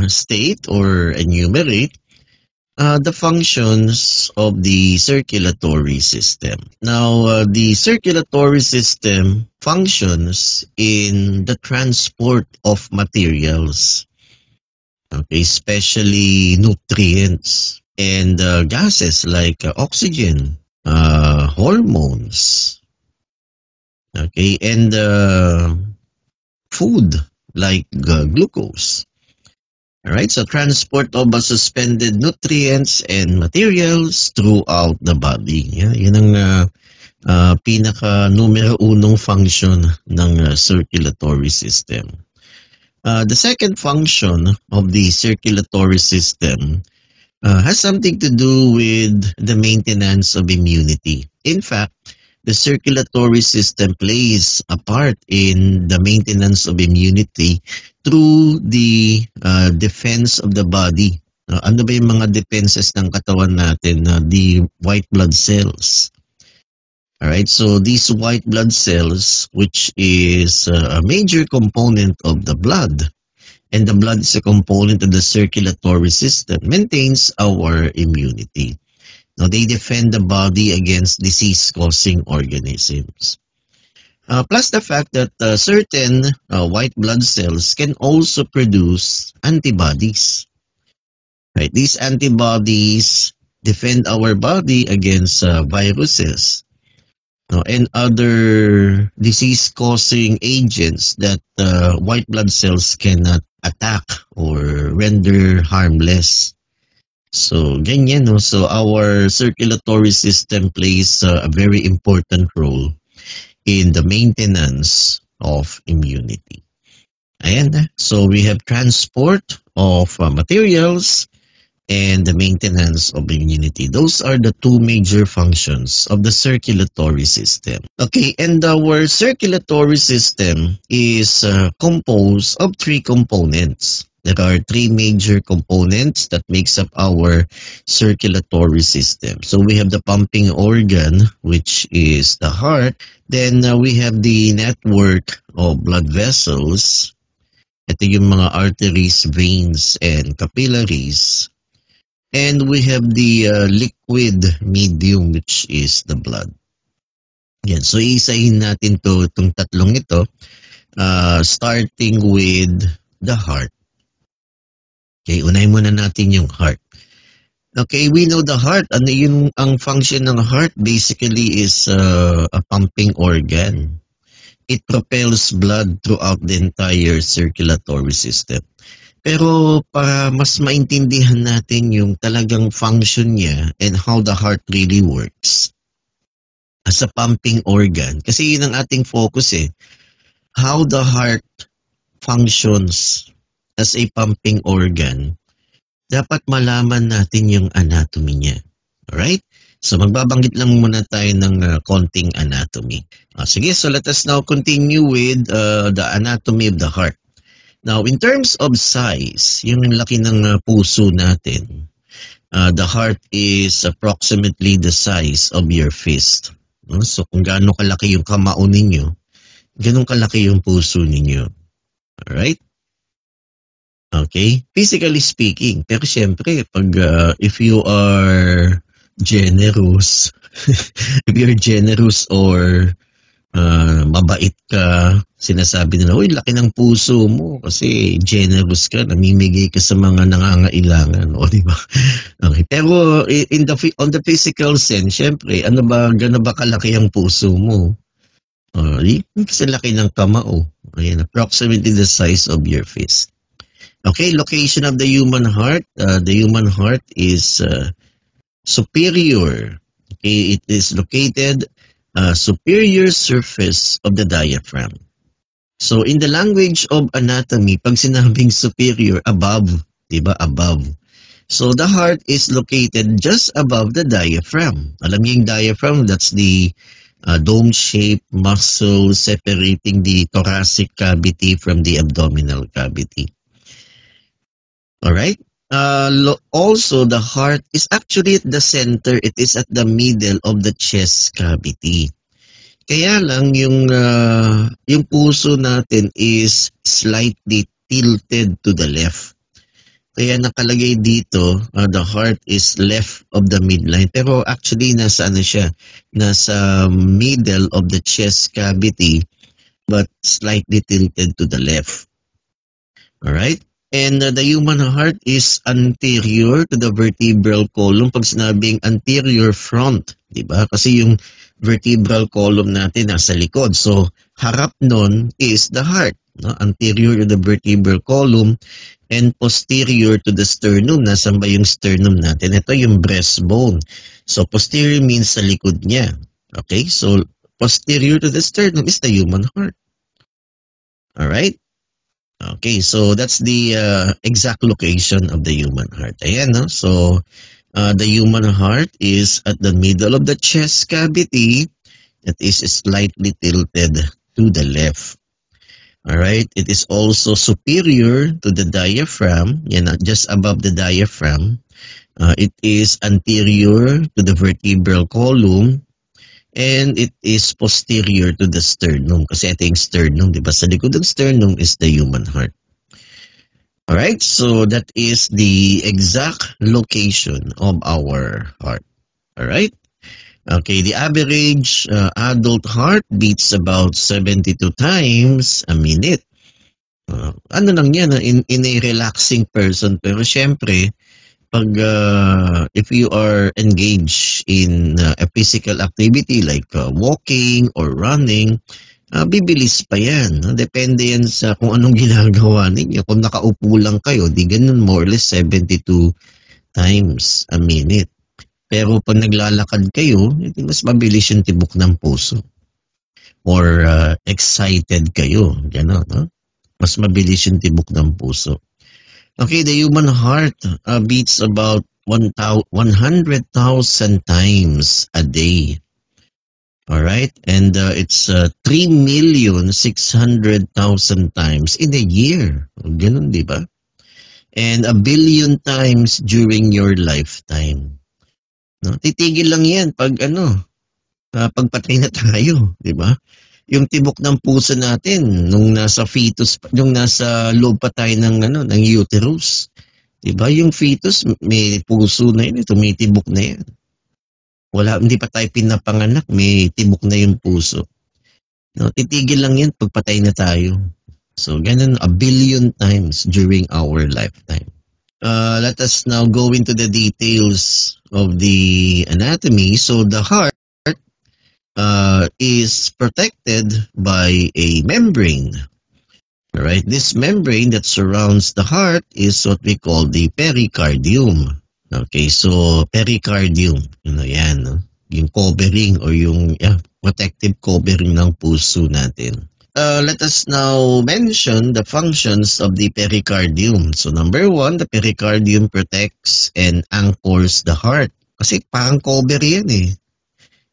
state or enumerate the functions of the circulatory system. Now, the circulatory system functions in the transport of materials, okay, especially nutrients and gases like oxygen, hormones, okay, and food like glucose. All right, so transport of suspended nutrients and materials throughout the body. Yeah, yun ang pinaka numero unong function ng circulatory system. The second function of the circulatory system has something to do with the maintenance of immunity. In fact, the circulatory system plays a part in the maintenance of immunity through the defense of the body. Ano ba yung mga defenses ng katawan natin? The white blood cells. Alright, so these white blood cells, which is a major component of the blood, and the blood is a component of the circulatory system, maintains our immunity. Now, they defend the body against disease-causing organisms. Plus the fact that certain white blood cells can also produce antibodies. Right? These antibodies defend our body against viruses and other disease-causing agents that white blood cells cannot attack or render harmless. So, ganyan, no? So, our circulatory system plays a very important role in the maintenance of immunity. Ayan, so we have transport of materials and the maintenance of immunity. Those are the two major functions of the circulatory system. Okay, and our circulatory system is composed of three components. There are three major components that makes up our circulatory system. So we have the pumping organ, which is the heart. Then we have the network of blood vessels. Ito yung mga arteries, veins, and capillaries. And we have the liquid medium, which is the blood. Yan. So isahin natin itong tatlong ito, starting with the heart. Okay, unahin muna natin yung heart. Okay, we know the heart. Ano yung ang function ng heart basically is a pumping organ. It propels blood throughout the entire circulatory system. Pero para mas maintindihan natin yung talagang function niya and how the heart really works as a pumping organ, kasi yun ang ating focus how the heart functions as a pumping organ, dapat malaman natin yung anatomy niya. Alright? So magbabanggit lang muna tayo ng konting anatomy. Sige, so let us now continue with the anatomy of the heart. Now, in terms of size, yung laki ng puso natin, the heart is approximately the size of your fist. So kung gaano kalaki yung kamao ninyo, ganun kalaki yung puso ninyo. Alright? Okay? Physically speaking. Pero syempre, pag if you are generous, if you're generous or mabait ka, sinasabi nila, uy, laki ng puso mo kasi generous ka, namimigay ka sa mga nangangailangan. O, di ba? Okay. Pero on the physical sense, syempre, ano ba, gano'n ba kalaki ang puso mo? Kasi laki ng kamao. Ayan, approximately the size of your fist. Okay, location of the human heart. The human heart is superior. Okay, it is located superior surface of the diaphragm. So in the language of anatomy, pag sinabing superior, above, diba? Above. So the heart is located just above the diaphragm. Alam niyo yung diaphragm, that's the dome-shaped muscle separating the thoracic cavity from the abdominal cavity. Alright? Also, the heart is actually at the center. It is at the middle of the chest cavity. Kaya lang yung puso natin is slightly tilted to the left. Kaya nakalagay dito, the heart is left of the midline. Pero actually, nasa ano siya? Nasa middle of the chest cavity, but slightly tilted to the left. Alright? And the human heart is anterior to the vertebral column. Pag sinabing anterior front, di ba? Kasi yung vertebral column natin nasa likod. So, harap nun is the heart. No? Anterior to the vertebral column and posterior to the sternum. Nasaan ba yung sternum natin? Ito yung breastbone. So, posterior means sa likod niya. Okay? So, posterior to the sternum is the human heart. Alright? Okay, so that's the exact location of the human heart. Ayan, no? So, the human heart is at the middle of the chest cavity. It is slightly tilted to the left. Alright, it is also superior to the diaphragm. Yan, just above the diaphragm. It is anterior to the vertebral column. And it is posterior to the sternum. Kasi ito yung sternum, di ba? Sa likod ng sternum is the human heart. Alright, so that is the exact location of our heart. Alright? Okay, the average adult heart beats about 72 times a minute. Ano lang yan, in a relaxing person. Pero syempre, pag if you are engaged in a physical activity like walking or running, bibilis pa yan. No? Depende yan sa kung anong ginagawa ninyo. Kung nakaupo lang kayo, di ganun more or less 72 times a minute. Pero pag naglalakad kayo, mas mabilis yung tibok ng puso. Or excited kayo. Gano'n, no? Mas mabilis yung tibok ng puso. Okay, the human heart beats about 100,000 times a day. Alright? And it's 3,600,000 times in a year. Ganun, di ba? And 1 billion times during your lifetime. No? Titigil lang yan pag pagpatay na tayo, di ba? Yung tibok ng puso natin nung nasa fetus, nung nasa loob pa tayo ng uterus. 'Di ba? Yung fetus may puso na yun, tumitibok na yan. Hindi pa tayo pinapanganak, may tibok na yung puso. No, titigil lang yan pagpatay na tayo. So, ganun 1 billion times during our lifetime. Let us now go into the details of the anatomy. So, the heart is protected by a membrane. Alright, this membrane that surrounds the heart is what we call the pericardium. Okay, so pericardium, yan, no? Yung covering or yung protective covering ng puso natin. Let us now mention the functions of the pericardium. So number 1, the pericardium protects and anchors the heart. Kasi parang cover yan eh.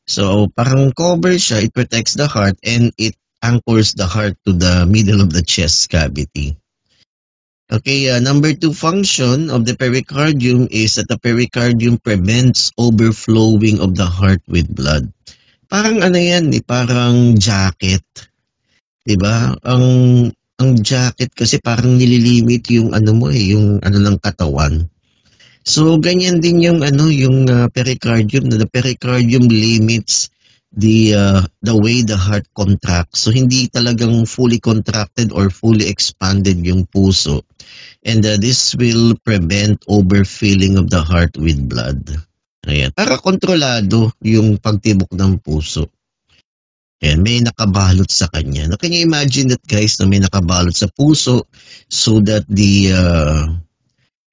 So, parang cover siya, it protects the heart and it anchors the heart to the middle of the chest cavity. Okay, number 2 function of the pericardium is that the pericardium prevents overflowing of the heart with blood. Parang yan parang jacket. Diba? Ang jacket kasi parang nililimit yung yung ng katawan. So, ganyan din yung pericardium. The pericardium limits the way the heart contracts. So, hindi talagang fully contracted or fully expanded yung puso. And this will prevent overfilling of the heart with blood. Ayan. Para kontrolado yung pagtibok ng puso. Ayan, may nakabalot sa kanya. Now, can you imagine that, guys, na may nakabalot sa puso so that the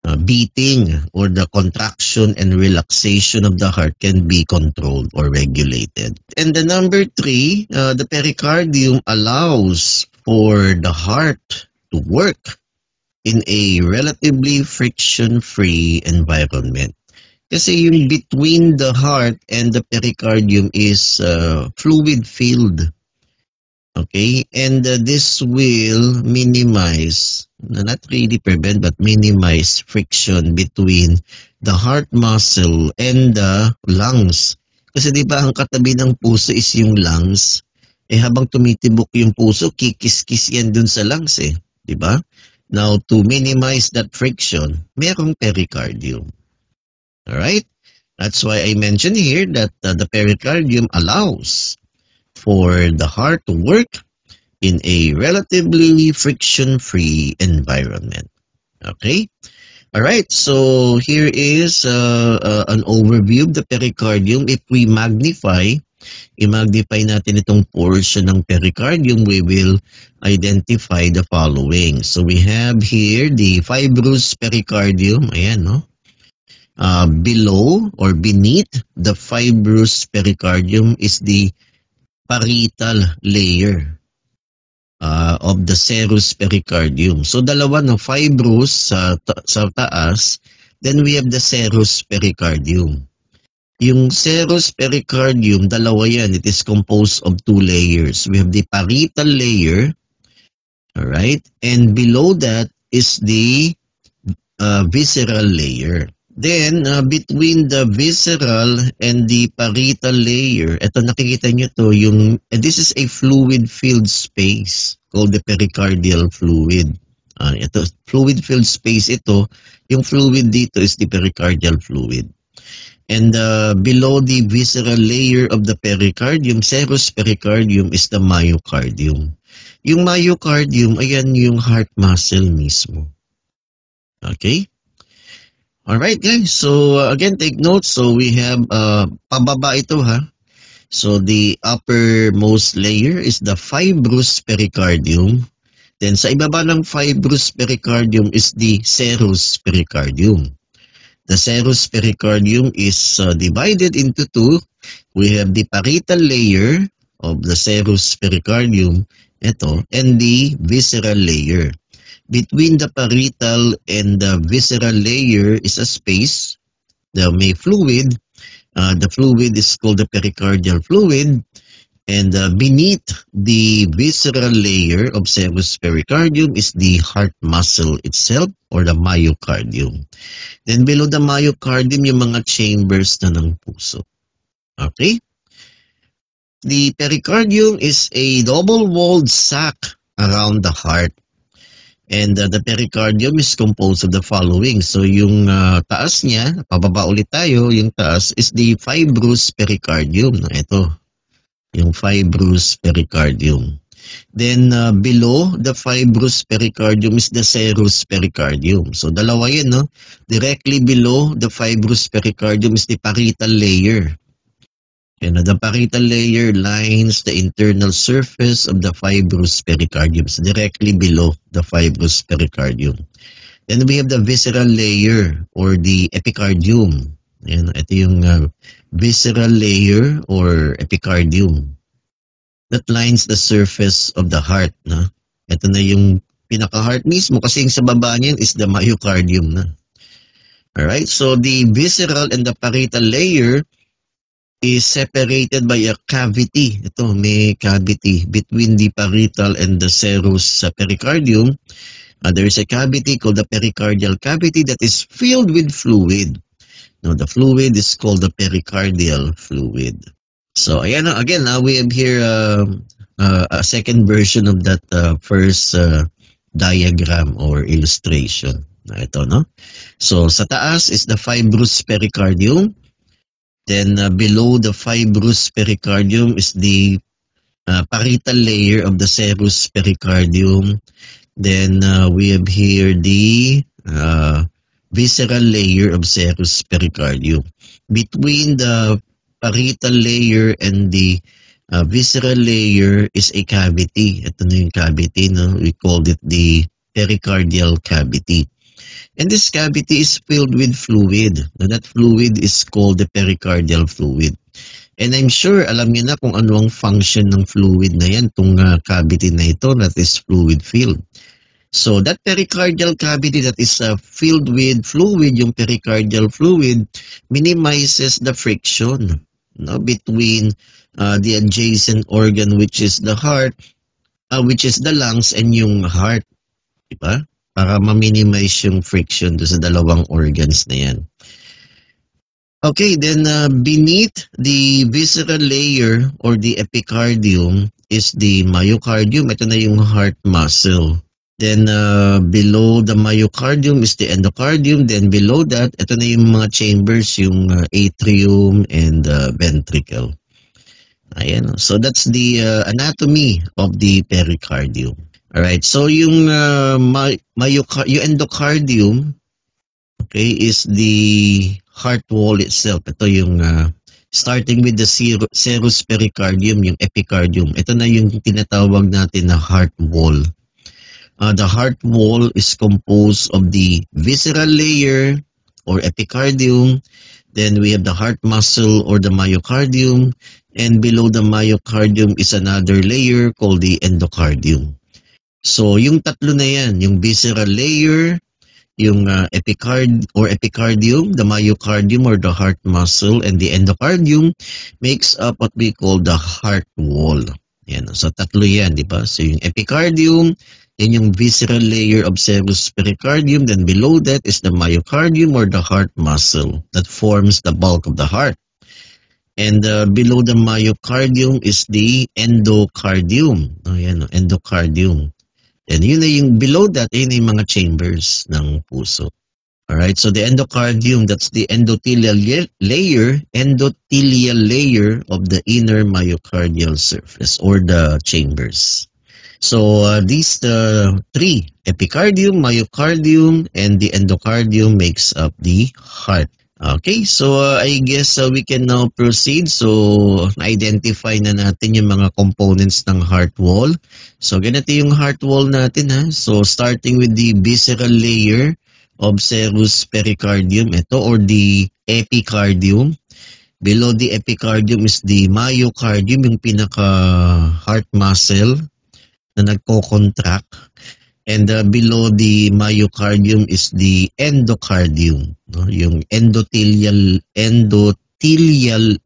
beating or the contraction and relaxation of the heart can be controlled or regulated. And the number 3, the pericardium allows for the heart to work in a relatively friction-free environment. Kasi yung between the heart and the pericardium is fluid-filled. Okay, and this will minimize, not really prevent, but minimize friction between the heart muscle and the lungs. Kasi di ba ang katabi ng puso is yung lungs, habang tumitibok yung puso, kikis-kis yan dun sa lungs di ba? Now, to minimize that friction, merong pericardium. Alright? That's why I mentioned here that the pericardium allows for the heart to work in a relatively friction-free environment. Okay? Alright, so here is an overview of the pericardium. If we i-magnify natin itong portion ng pericardium, we will identify the following. So we have here the fibrous pericardium. Ayan, no? Below or beneath the fibrous pericardium is the parietal layer of the serous pericardium. So dalawa, no? Fibrous sa taas, then we have the serous pericardium. Yung serous pericardium, dalawa yan. It is composed of two layers. We have the parietal layer, alright? And below that is the visceral layer. Then, between the visceral and the parietal layer, ito nakikita nyo to, this is a fluid-filled space called the pericardial fluid. Ito, fluid-filled space ito, yung fluid dito is the pericardial fluid. And below the visceral layer of the pericardium, serous pericardium, is the myocardium. Yung myocardium, ayan yung heart muscle mismo. Okay? Alright guys, so again, take notes. So we have, pababa ito ha. So the uppermost layer is the fibrous pericardium. Then sa ibaba ng fibrous pericardium is the serous pericardium. The serous pericardium is divided into two. We have the parietal layer of the serous pericardium, ito, and the visceral layer. Between the parietal and the visceral layer is a space. May fluid. The fluid is called the pericardial fluid. And beneath the visceral layer of serous pericardium is the heart muscle itself, or the myocardium. Then below the myocardium, yung mga chambers na ng puso. Okay? The pericardium is a double-walled sac around the heart. And the pericardium is composed of the following. So yung taas niya, pababa ulit tayo, yung taas is the fibrous pericardium. Ito, yung fibrous pericardium. Then below the fibrous pericardium is the serous pericardium. So dalawa yun, no? Directly below the fibrous pericardium is the parietal layer. And the parietal layer lines the internal surface of the fibrous pericardium. So directly below the fibrous pericardium. Then we have the visceral layer or the epicardium. Ayan, ito yung visceral layer or epicardium that lines the surface of the heart. No? Ito na yung pinaka-heart mismo kasi yung sa baba niyan is the myocardium na. Alright, so the visceral and the parietal layer is separated by a cavity. Ito, may cavity between the parietal and the serous pericardium. There is a cavity called the pericardial cavity that is filled with fluid. Now, the fluid is called the pericardial fluid. So, ayan, again, we have here a second version of that first diagram or illustration. Ito, no? So, sa taas is the fibrous pericardium. Then, below the fibrous pericardium is the parietal layer of the serous pericardium. Then, we have here the visceral layer of serous pericardium. Between the parietal layer and the visceral layer is a cavity. Ito na yung cavity, no? We called it the pericardial cavity. And this cavity is filled with fluid. Now, that fluid is called the pericardial fluid. And I'm sure alam niyo na kung ano ang function ng fluid na yan, itong cavity na ito that is fluid filled. So that pericardial cavity that is filled with fluid, yung pericardial fluid, minimizes the friction, no, between the adjacent organ, which is the heart, which is the lungs, and yung heart. Diba? Para ma-minimize yung friction do sa dalawang organs na yan. Okay, then beneath the visceral layer or the epicardium is the myocardium. Ito na yung heart muscle. Then below the myocardium is the endocardium. Then below that, ito na yung mga chambers, yung atrium and ventricle. Ayan. So that's the anatomy of the pericardium. Alright. So yung yung endocardium, okay, is the heart wall itself. Ito yung starting with the serous pericardium, yung epicardium. Ito na yung tinatawag natin na heart wall. The heart wall is composed of the visceral layer or epicardium. Then we have the heart muscle or the myocardium. And below the myocardium is another layer called the endocardium. So yung tatlo na yan, yung visceral layer, yung epicardium, the myocardium or the heart muscle, and the endocardium makes up what we call the heart wall. Yan. So tatlo yan, di ba? So yung epicardium, yan yung visceral layer of serous pericardium. Then below that is the myocardium or the heart muscle that forms the bulk of the heart. And below the myocardium is the endocardium. Ayan, endocardium. And yun na yung below that, yun na yung mga chambers ng puso. Alright, so the endocardium, that's the endothelial layer of the inner myocardial surface or the chambers. So these three, epicardium, myocardium, and the endocardium makes up the heart. Okay, so I guess we can now proceed. So, na-identify na natin yung mga components ng heart wall. So, ganito yung heart wall natin ha. So, starting with the visceral layer of serous pericardium, ito, or the epicardium. Below the epicardium is the myocardium, yung pinaka-heart muscle na nagko-contract. And below the myocardium is the endocardium, no? Yung endothelial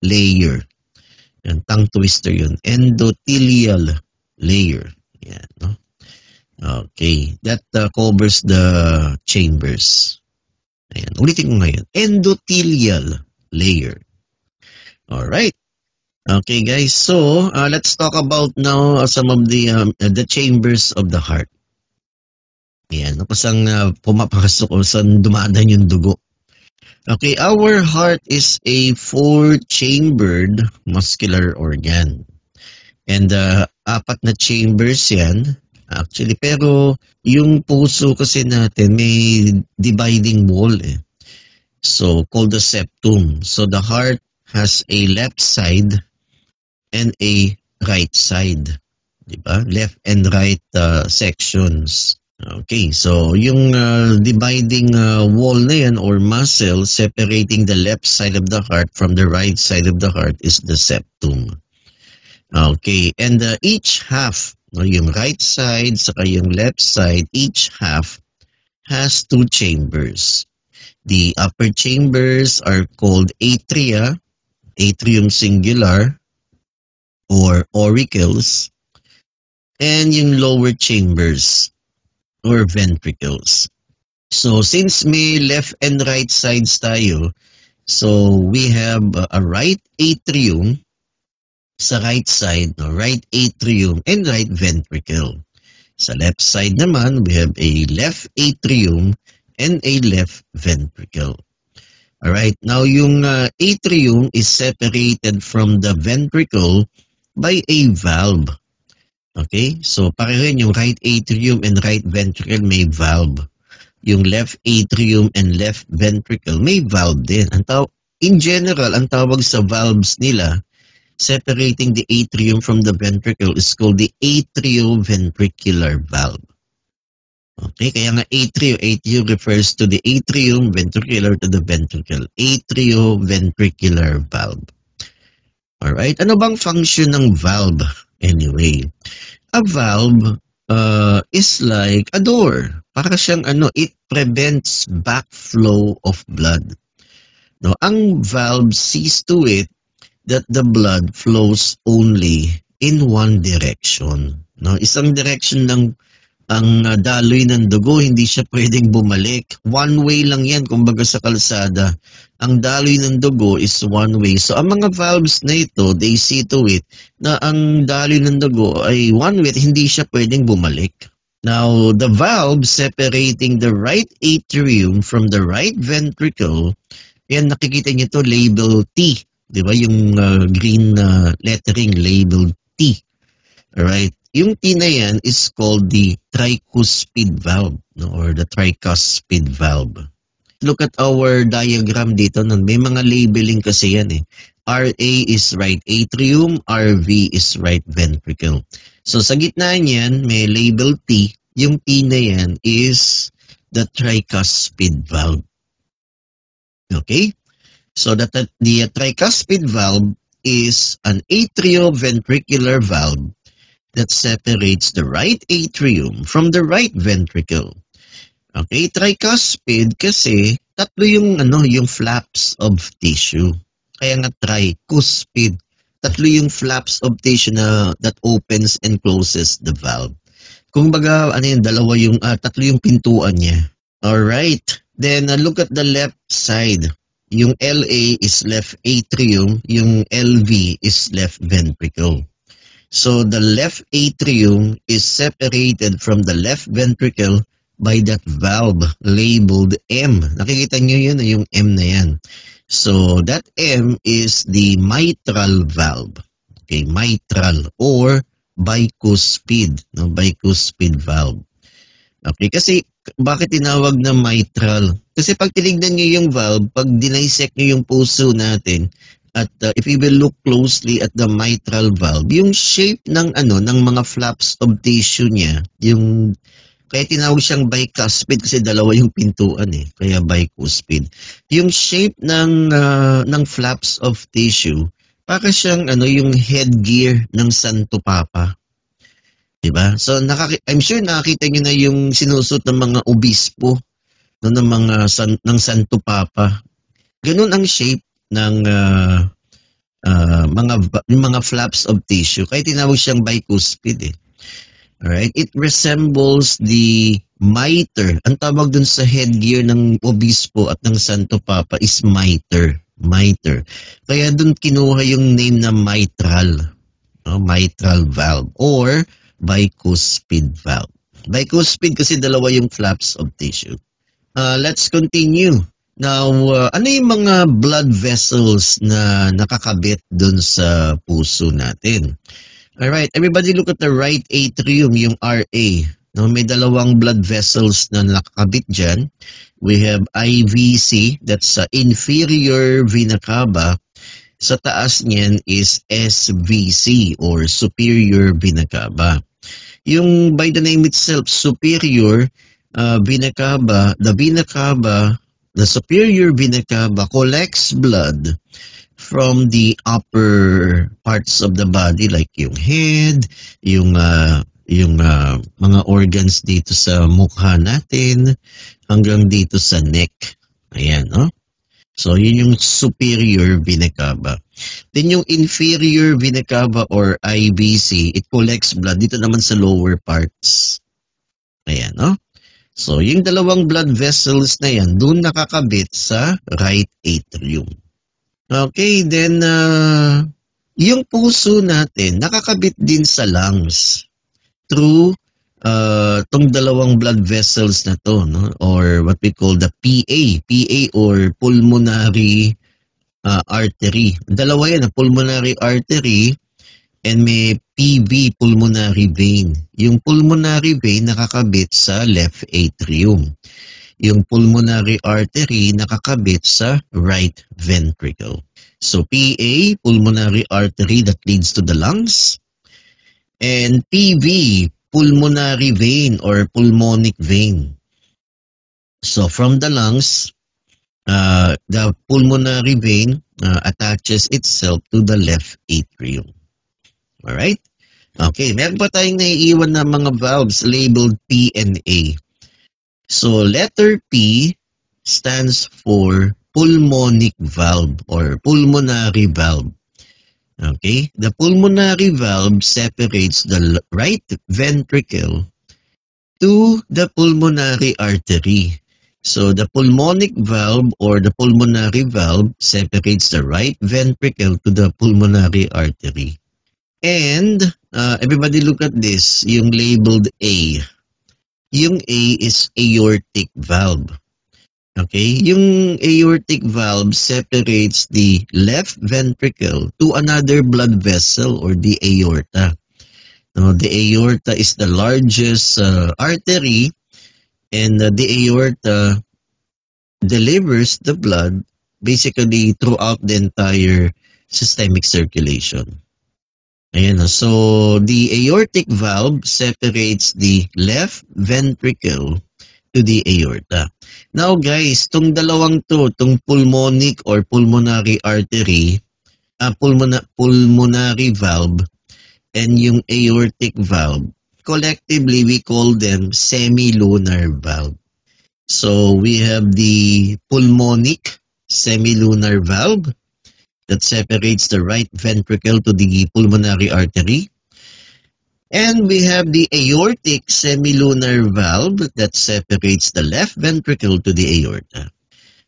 layer. Yan, tongue twister yun. Endothelial layer. Yan, no? Okay, that covers the chambers. Ayan, ulitin ko ngayon. Endothelial layer. Alright. Okay guys, so let's talk about now some of the chambers of the heart. Yan, pasang pumapasok o saan dumadaan yung dugo. Okay, our heart is a 4-chambered muscular organ. And 4 na chambers yan. Actually, pero yung puso kasi natin may dividing wall eh. So, called the septum. So, the heart has a left side and a right side. Diba? Left and right sections. Okay, so yung dividing wall na yan or muscle separating the left side of the heart from the right side of the heart is the septum. Okay, and each half, yung right side saka yung left side, each half has 2 chambers. The upper chambers are called atria, atrium singular or auricles, and yung lower chambers or ventricles. So since may left and right sides tayo, so we have a right atrium sa right side, no? Right atrium and right ventricle. Sa left side naman, we have a left atrium and a left ventricle. Alright, now yung atrium is separated from the ventricle by a valve. Okay, so pareho yung right atrium and right ventricle may valve. Yung left atrium and left ventricle may valve din. In general, ang tawag sa valves nila, separating the atrium from the ventricle is called the atrioventricular valve. Okay, kaya nga atrio refers to the atrium, ventricular to the ventricle. Atrioventricular valve. Alright, ano bang function ng valve anyway? A valve is like a door. Para siyang it prevents backflow of blood. No, ang valve sees to it that the blood flows only in one direction. No, isang direction lang ang daloy ng dugo, hindi siya pwedeng bumalik. One way lang yan, kumbaga sa kalsada. Ang daloy ng dugo is one way. So ang mga valves na ito, they see to it na ang daloy ng dugo ay one way, hindi siya pwedeng bumalik. Now, the valve separating the right atrium from the right ventricle, yan nakikita niyo to label T. Di ba? Yung green lettering labeled T. Alright? Yung T na yan is called the tricuspid valve, no? Or the tricuspid valve. Look at our diagram dito. No? May mga labeling kasi yan eh. RA is right atrium, RV is right ventricle. So sa gitna niyan, may label T. Yung T na yan is the tricuspid valve. Okay? So the tricuspid valve is an atrioventricular valve that separates the right atrium from the right ventricle. Okay, tricuspid kasi tatlo yung flaps of tissue. Kaya nga tricuspid. Tatlo yung flaps of tissue that opens and closes the valve. Kung baga tatlo yung pintuan niya. All right. Then look at the left side. Yung LA is left atrium, yung LV is left ventricle. So the left atrium is separated from the left ventricle by that valve labeled M. Nakikita nyo yun, yung M na yan. So that M is the mitral valve. Okay, mitral or bicuspid, no? Bicuspid valve. Okay, kasi bakit tinawag na mitral? Kasi pag tinignan nyo yung valve, pag dinisect nyo yung puso natin, at if you will look closely at the mitral valve, yung shape ng mga flaps of tissue niya, kaya tinawag siyang bicuspid kasi dalawa yung pintuan eh, kaya bicuspid. Yung shape ng flaps of tissue, para siyang yung headgear ng Santo Papa. Diba? So I'm sure nakakita niyo na yung sinusot ng mga obispo, no, ng Santo Papa. Ganun ang shape ng mga flaps of tissue. Kaya tinawag siyang bicuspid eh. Alright? It resembles the mitre. Ang tawag dun sa headgear ng obispo at ng Santo Papa is mitre. Mitre. Kaya dun kinuha yung name na mitral. No? Mitral valve or bicuspid valve. Bicuspid kasi dalawa yung flaps of tissue. Let's continue. Now, ano yung mga blood vessels na nakakabit dun sa puso natin? Alright, everybody look at the right atrium, yung RA. No, may dalawang blood vessels na nakakabit dyan. We have IVC, that's inferior vena cava. Sa taas niyan is SVC or superior vena cava. Yung by the name itself, superior vena cava, the superior vena cava collects blood from the upper parts of the body like yung head, yung mga organs dito sa mukha natin hanggang dito sa neck. Ayan, no? So, yun yung superior vena cava. Then yung inferior vena cava or IVC, it collects blood dito naman sa lower parts. Ayan, no? So, yung dalawang blood vessels na yan, doon nakakabit sa right atrium. Okay, then yung puso natin nakakabit din sa lungs through tong dalawang blood vessels na to, no? Or what we call the PA or pulmonary artery. Dalawa yan, pulmonary artery and may PV, pulmonary vein. Yung pulmonary vein nakakabit sa left atrium. Yung pulmonary artery nakakabit sa right ventricle. So PA, pulmonary artery that leads to the lungs. And PV, pulmonary vein or pulmonic vein. So from the lungs, the pulmonary vein attaches itself to the left atrium. Alright? Okay, meron pa tayong naiiwan na mga valves labeled P and A. So letter P stands for pulmonic valve or pulmonary valve. Okay? The pulmonary valve separates the right ventricle to the pulmonary artery. So the pulmonic valve or the pulmonary valve separates the right ventricle to the pulmonary artery. And everybody look at this, yung labeled A. Yung A is aortic valve. Okay, yung aortic valve separates the left ventricle to another blood vessel or the aorta. Now, the aorta is the largest artery, and the aorta delivers the blood basically throughout the entire systemic circulation. Ayan, so the aortic valve separates the left ventricle to the aorta. Now guys, tong dalawang tong pulmonic or pulmonary artery, pulmonary valve, and yung aortic valve, collectively we call them semilunar valve. So we have the pulmonic semilunar valve that separates the right ventricle to the pulmonary artery. And we have the aortic semilunar valve that separates the left ventricle to the aorta.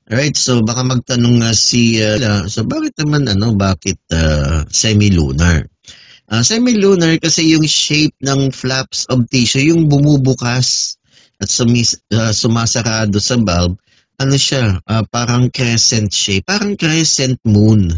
Alright, so baka magtanong nga so bakit naman bakit semilunar? Semilunar kasi yung shape ng flaps of tissue, yung bumubukas at sumasarado sa valve, siya, parang crescent shape, parang crescent moon.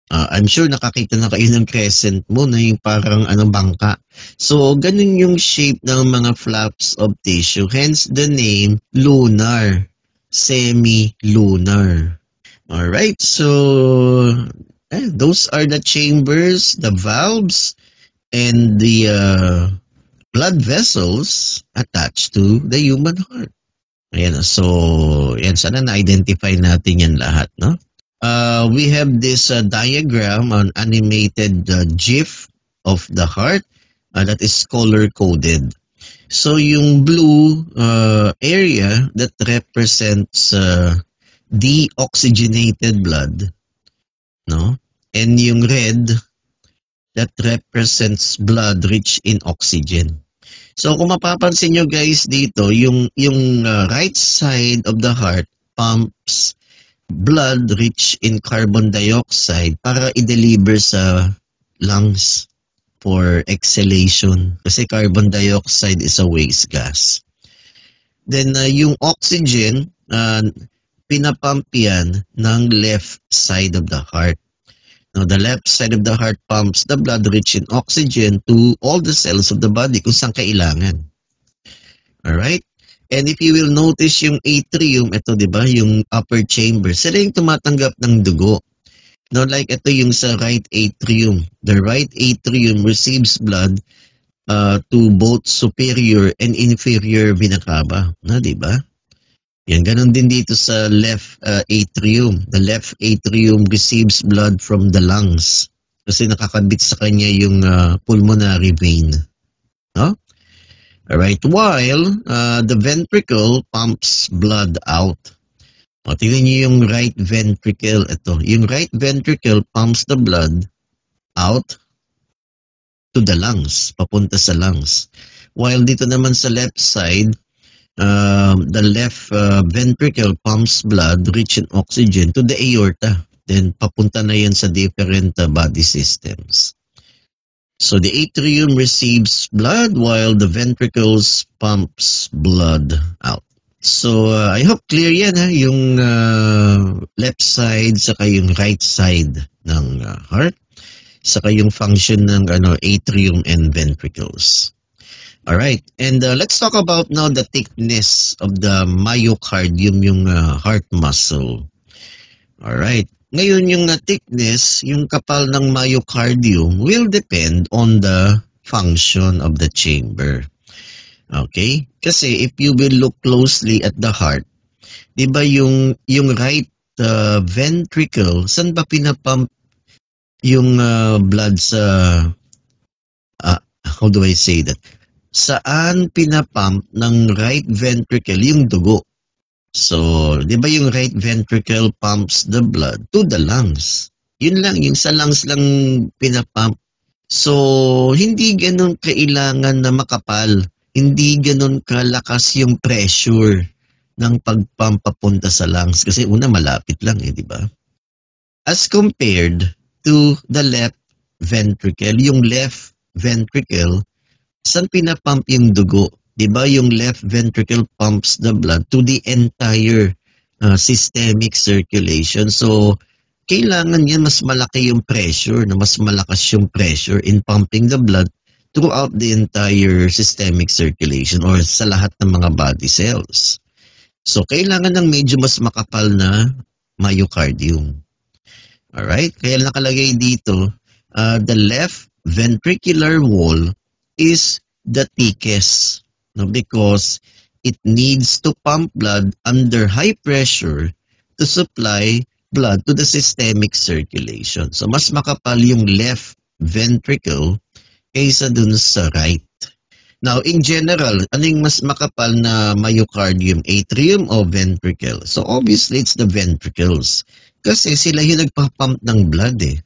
I'm sure nakakita na kayo ng crescent moon na yung parang bangka. So, ganun yung shape ng mga flaps of tissue. Hence the name lunar, semi-lunar. Alright, so those are the chambers, the valves, and the blood vessels attached to the human heart. Ayan, so sana na-identify natin yan lahat, no? We have this diagram, an animated GIF of the heart that is color-coded. So yung blue area that represents deoxygenated blood, no? And yung red that represents blood rich in oxygen. So kung mapapansin nyo guys dito, yung right side of the heart pumps blood rich in carbon dioxide para i-deliver sa lungs for exhalation. Kasi carbon dioxide is a waste gas. Then yung oxygen, pinapump yan ng left side of the heart. Now, the left side of the heart pumps the blood rich in oxygen to all the cells of the body kung saan kailangan. Alright? And if you will notice yung atrium, ito diba, yung upper chamber, sila yung tumatanggap ng dugo. Now, like ito yung sa right atrium. The right atrium receives blood to both superior and inferior vena cava. Na, diba? Yan, ganun din dito sa left atrium. The left atrium receives blood from the lungs kasi nakakabit sa kanya yung pulmonary vein. No? Alright, while the ventricle pumps blood out. O, tingnan niyo yung right ventricle. Ito, yung right ventricle pumps the blood out to the lungs, papunta sa lungs. While dito naman sa left side, the left ventricle pumps blood rich in oxygen to the aorta. Then papunta na yan sa different body systems. So the atrium receives blood while the ventricles pumps blood out. So I hope clear yan yung left side saka yung right side ng heart, saka yung function ng atrium and ventricles. Alright, and let's talk about now the thickness of the myocardium, yung heart muscle. Alright. Ngayon yung thickness, yung kapal ng myocardium will depend on the function of the chamber. Okay? Kasi if you will look closely at the heart, di ba yung right ventricle, saan ba pinapump yung blood sa, how do I say that? Saan pinapump ng right ventricle yung dugo? So, di ba yung right ventricle pumps the blood to the lungs? Yun lang, yung sa lungs lang pinapump. So, hindi ganun kailangan na makapal. Hindi ganun kalakas yung pressure ng pagpump papunta sa lungs. Kasi una, malapit lang di ba? As compared to the left ventricle, yung left ventricle, saan pinapump yung dugo? Di ba yung left ventricle pumps the blood to the entire systemic circulation. So, kailangan yan mas malaki yung pressure, na mas malakas yung pressure in pumping the blood throughout the entire systemic circulation or sa lahat ng mga body cells. So, kailangan ng medyo mas makapal na myocardium. Alright? Kaya nakalagay dito, the left ventricular wall is the thickest, no? Because it needs to pump blood under high pressure to supply blood to the systemic circulation. So, mas makapal yung left ventricle kaysa dun sa right. Now, in general, ano yung mas makapal na myocardium, atrium o ventricle? So, obviously, it's the ventricles. Kasi sila yung nagpapump ng blood eh.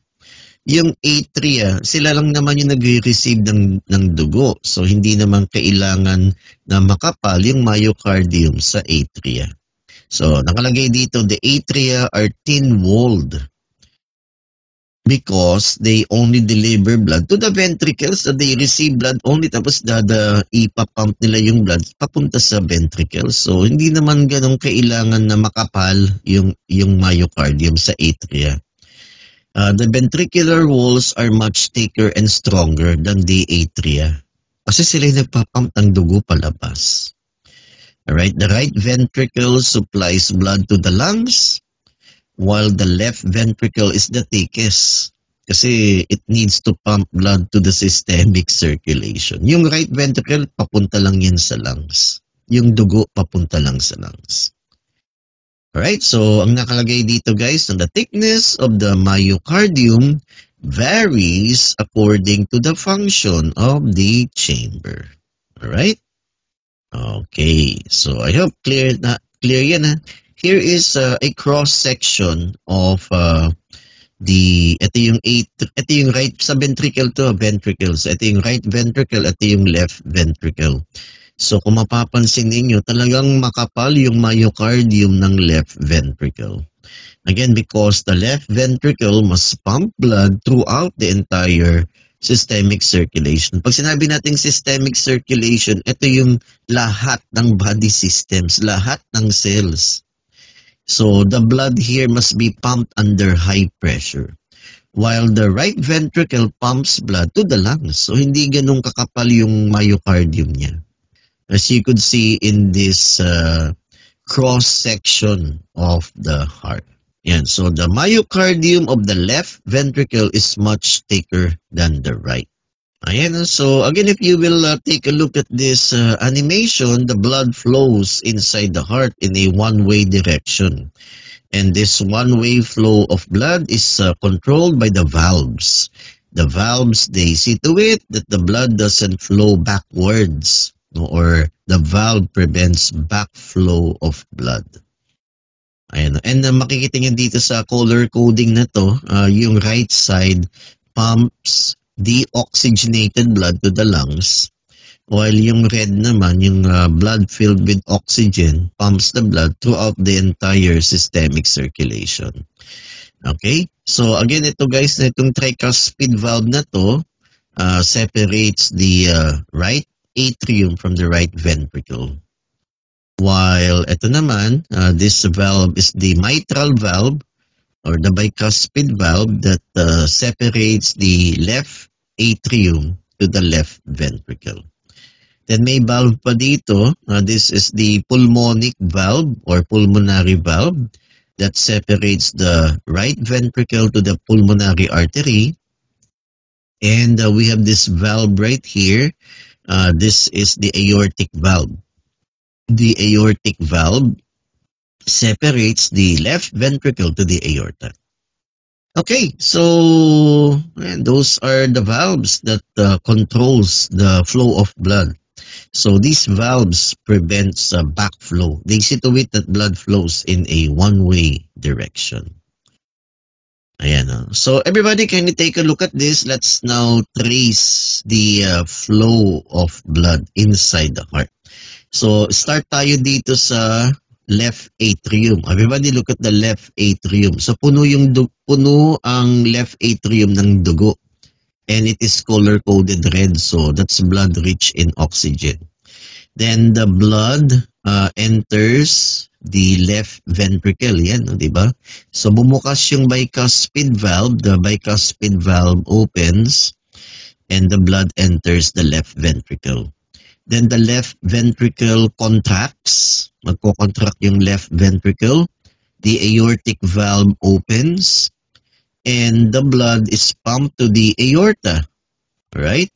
Yung atria, sila lang naman yung nag-receive ng dugo. So, hindi naman kailangan na makapal yung myocardium sa atria. So, nakalagay dito, the atria are thin-walled because they only deliver blood to the ventricles. So, they receive blood only tapos ipapump nila yung blood papunta sa ventricles. So, hindi naman ganun kailangan na makapal yung myocardium sa atria. The ventricular walls are much thicker and stronger than the atria. Kasi sila yung nagpapump ng dugo palabas. Alright, the right ventricle supplies blood to the lungs, while the left ventricle is the thickest. Kasi it needs to pump blood to the systemic circulation. Yung right ventricle, papunta lang yan sa lungs. Yung dugo, papunta lang sa lungs. Alright, so ang nakalagay dito guys, the thickness of the myocardium varies according to the function of the chamber. Alright? Okay, so I hope clear yan ha. Here is a cross-section of ito yung right sa ventricle to, ventricles. Ito yung right ventricle, ito yung left ventricle. So kung mapapansin ninyo, talagang makapal yung myocardium ng left ventricle. Again, because the left ventricle must pump blood throughout the entire systemic circulation. Pag sinabi nating systemic circulation, ito yung lahat ng body systems, lahat ng cells. So the blood here must be pumped under high pressure. While the right ventricle pumps blood to the lungs. So hindi ganun kakapal yung myocardium niya. As you could see in this cross-section of the heart. Yan. So the myocardium of the left ventricle is much thicker than the right. Ayan. So again, if you will take a look at this animation, the blood flows inside the heart in a one-way direction. And this one-way flow of blood is controlled by the valves. The valves, they see to it that the blood doesn't flow backwards. Or the valve prevents backflow of blood. Ayan. And makikita nyo dito sa color coding na to, yung right side pumps deoxygenated blood to the lungs, while yung red naman, yung blood filled with oxygen, pumps the blood throughout the entire systemic circulation. Okay? So again, ito guys, itong tricuspid valve na to separates the right atrium from the right ventricle. While ito naman, this valve is the mitral valve or the bicuspid valve that separates the left atrium to the left ventricle. Then may valve pa dito. This is the pulmonic valve or pulmonary valve that separates the right ventricle to the pulmonary artery. And we have this valve right here. This is the aortic valve. The aortic valve separates the left ventricle to the aorta. Okay, so those are the valves that controls the flow of blood. So these valves prevents backflow. They see to it that blood flows in a one-way direction. Ayan. So everybody, can you take a look at this? Let's now trace the flow of blood inside the heart. So start tayo dito sa left atrium. Everybody look at the left atrium. So puno ang left atrium ng dugo. And it is color-coded red. So that's blood rich in oxygen. Then the blood enters the left ventricle. Yan, no, di ba? So bumukas yung bicuspid valve, the bicuspid valve opens, and the blood enters the left ventricle. Then the left ventricle contracts, magko-contract yung left ventricle, the aortic valve opens, and the blood is pumped to the aorta, right?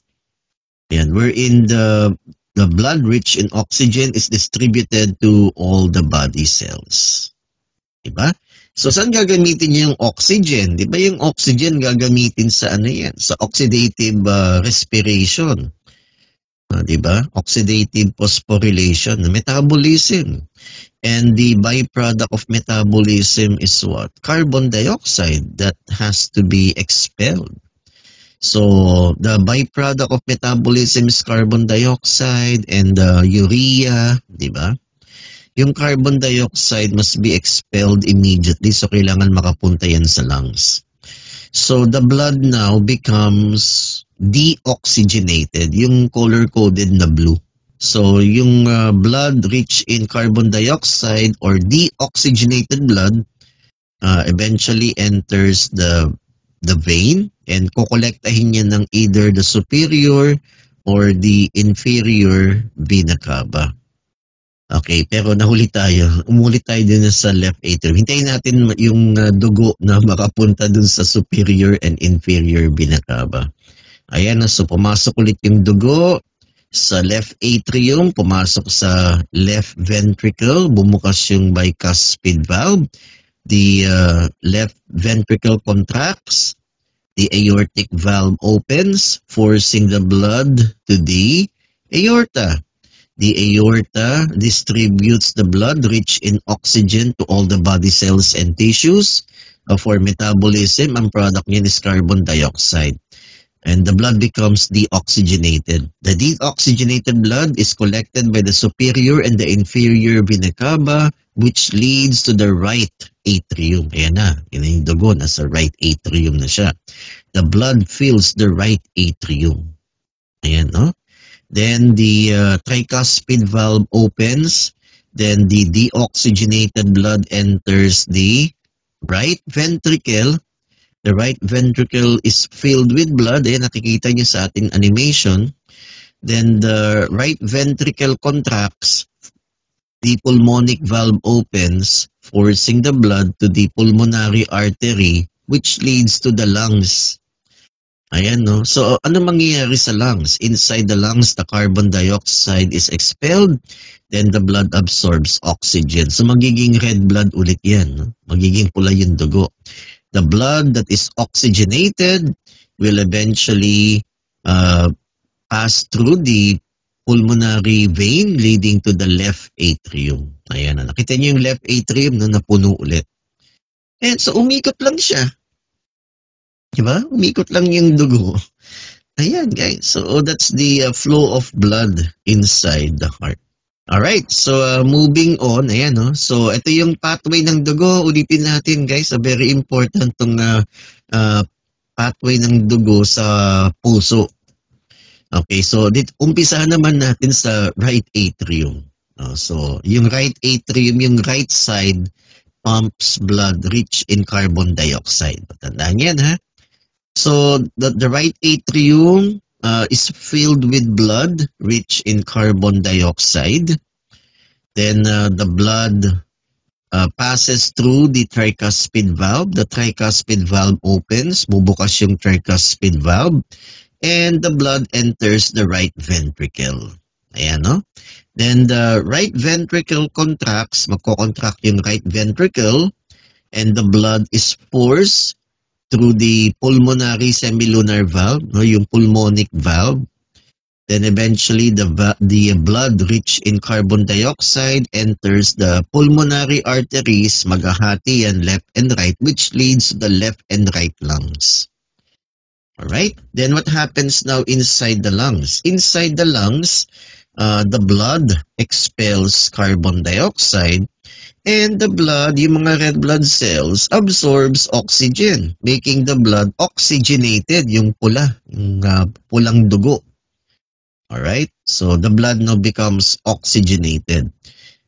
And wherein the blood rich in oxygen is distributed to all the body cells. Diba? So saan gagamitin yung oxygen? Diba yung oxygen gagamitin sa ano yan? Sa oxidative respiration. Diba? Oxidative phosphorylation, metabolism. And the byproduct of metabolism is what? Carbon dioxide that has to be expelled. So the byproduct of metabolism is carbon dioxide and urea, di ba? Yung carbon dioxide must be expelled immediately, so kailangan makapunta yan sa lungs. So the blood now becomes deoxygenated, yung color-coded na blue. So yung blood rich in carbon dioxide or deoxygenated blood eventually enters the vein and kukolektahin niya ng either the superior or the inferior vena cava. Okay, pero nahuli tayo. Umulit tayo din sa left atrium. Hintayin natin yung dugo na makapunta dun sa superior and inferior vena cava. Ayan na, so pumasok ulit yung dugo sa left atrium, pumasok sa left ventricle, bumukas yung bicuspid valve. The left ventricle contracts, the aortic valve opens, forcing the blood to the aorta. The aorta distributes the blood rich in oxygen to all the body cells and tissues. For metabolism, ang product niyan is carbon dioxide. And the blood becomes deoxygenated. The deoxygenated blood is collected by the superior and the inferior vena cava, which leads to the right atrium. Ayan na, yun yung dugo, nasa right atrium na siya. The blood fills the right atrium. Ayan, no? Then the tricuspid valve opens. Then the deoxygenated blood enters the right ventricle. The right ventricle is filled with blood. Ayan, nakikita niyo sa ating animation. Then the right ventricle contracts. The pulmonic valve opens, forcing the blood to the pulmonary artery, which leads to the lungs. Ayan, no? So, ano mangyayari sa lungs? Inside the lungs, the carbon dioxide is expelled, then the blood absorbs oxygen. So, magiging red blood ulit yan. No? Magiging pula yung dugo. The blood that is oxygenated will eventually pass through the pulmonary vein leading to the left atrium. Ayan na. Nakita niyo yung left atrium na napuno ulit. And so, umikot lang siya. Diba? Umikot lang yung dugo. Ayan, guys. So, that's the flow of blood inside the heart. Alright, so moving on, ayan, no? So, ito yung pathway ng dugo. Ulitin natin, guys. Very important tong pathway ng dugo sa puso. Okay, so umpisahan naman natin sa right atrium. So, yung right atrium, yung right side, pumps blood rich in carbon dioxide. Tandaan yan, ha? So, the right atrium is filled with blood rich in carbon dioxide. Then the blood passes through the tricuspid valve. The tricuspid valve opens, bubukas yung tricuspid valve, and the blood enters the right ventricle. Ayan, no? Then the right ventricle contracts, magko-contract yung right ventricle, and the blood is forced through the pulmonary semilunar valve, no, yung pulmonic valve. Then eventually the blood rich in carbon dioxide enters the pulmonary arteries, maghahati yan left and right, which leads to the left and right lungs. Alright? Then what happens now inside the lungs? Inside the lungs, the blood expels carbon dioxide. And the blood, yung mga red blood cells, absorbs oxygen, making the blood oxygenated, yung pula, yung pulang dugo. Alright? So the blood now becomes oxygenated.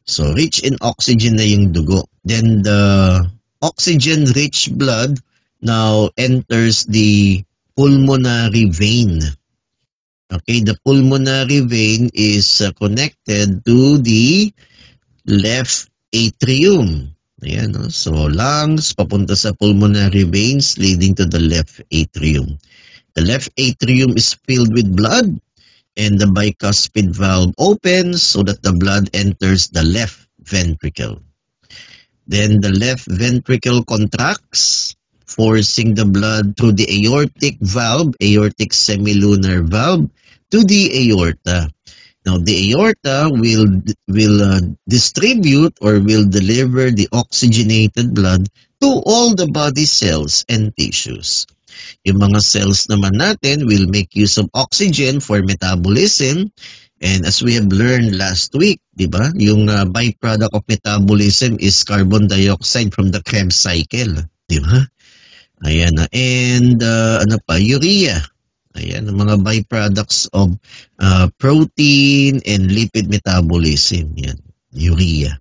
So rich in oxygen na yung dugo. Then the oxygen-rich blood now enters the pulmonary vein. Okay, the pulmonary vein is connected to the left atrium. Ayan, no? So lungs papunta sa pulmonary veins leading to the left atrium. The left atrium is filled with blood and the bicuspid valve opens so that the blood enters the left ventricle. Then the left ventricle contracts, forcing the blood through the aortic valve, aortic semilunar valve, to the aorta. Now, the aorta will distribute or will deliver the oxygenated blood to all the body cells and tissues. Yung mga cells naman natin will make use of oxygen for metabolism. And as we have learned last week, di ba? Yung byproduct of metabolism is carbon dioxide from the Krebs cycle. Di ba? Ayan na. And urea. Ayan, ang mga byproducts of protein and lipid metabolism. Yan, urea.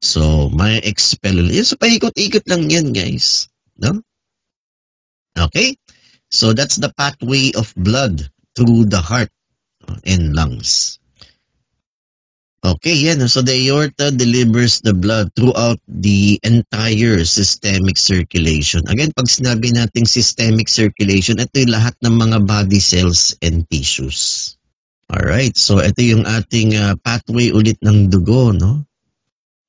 So, may expel. Yan, so, paikot-ikot lang yan, guys. No? Okay? So, that's the pathway of blood through the heart and lungs. Okay, yan. So, the aorta delivers the blood throughout the entire systemic circulation. Again, pag sinabi nating systemic circulation, ito yung lahat ng mga body cells and tissues. Alright, so ito yung ating pathway ulit ng dugo, no?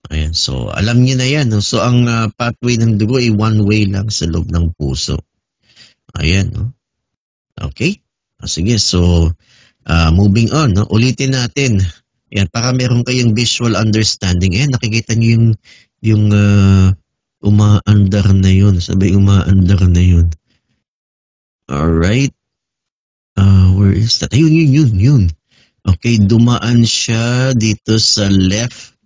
Ayan, so alam niyo na yan. No? So, ang pathway ng dugo ay one way lang sa loob ng puso. Ayan, no? Okay? Sige, so moving on, no? Ulitin natin. Yan, para meron kayong visual understanding. Ayan, nakikita niyo yung umaandar na yun. Sabi, umaandar na yun. Alright. Where is that? Ayun, yun. Okay, dumaan siya dito sa left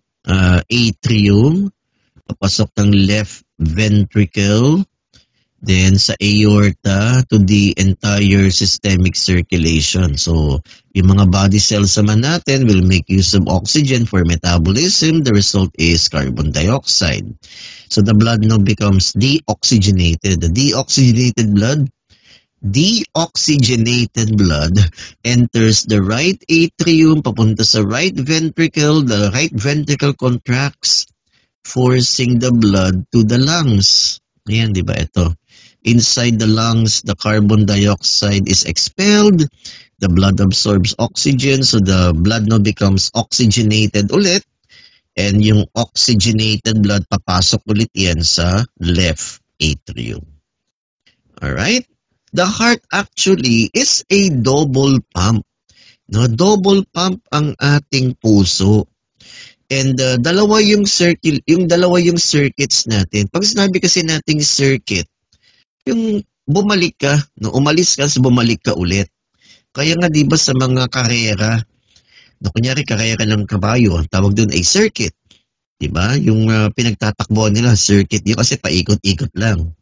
atrium. Papasok ng left ventricle. Then sa aorta to the entire systemic circulation. So, yung mga body cells naman natin will make use of oxygen for metabolism. The result is carbon dioxide. So, the blood now becomes deoxygenated. The deoxygenated blood enters the right atrium, papunta sa right ventricle. The right ventricle contracts, forcing the blood to the lungs. Ayan, di ba ito? Inside the lungs, the carbon dioxide is expelled. The blood absorbs oxygen, so the blood now becomes oxygenated ulit. And yung oxygenated blood, papasok ulit yan sa left atrium. Alright? The heart actually is a double pump. No, double pump ang ating puso. And dalawa yung circuits natin. Pag sinabi kasi nating circuit, yung bumalik ka, no, umalis ka, so bumalik ka ulit. Kaya nga 'di ba sa mga karera, no, kunyari karera ng kabayo, ang tawag doon ay circuit. 'Di ba? Yung pinagtatakbuhan nila circuit, yun kasi paikot-ikot lang.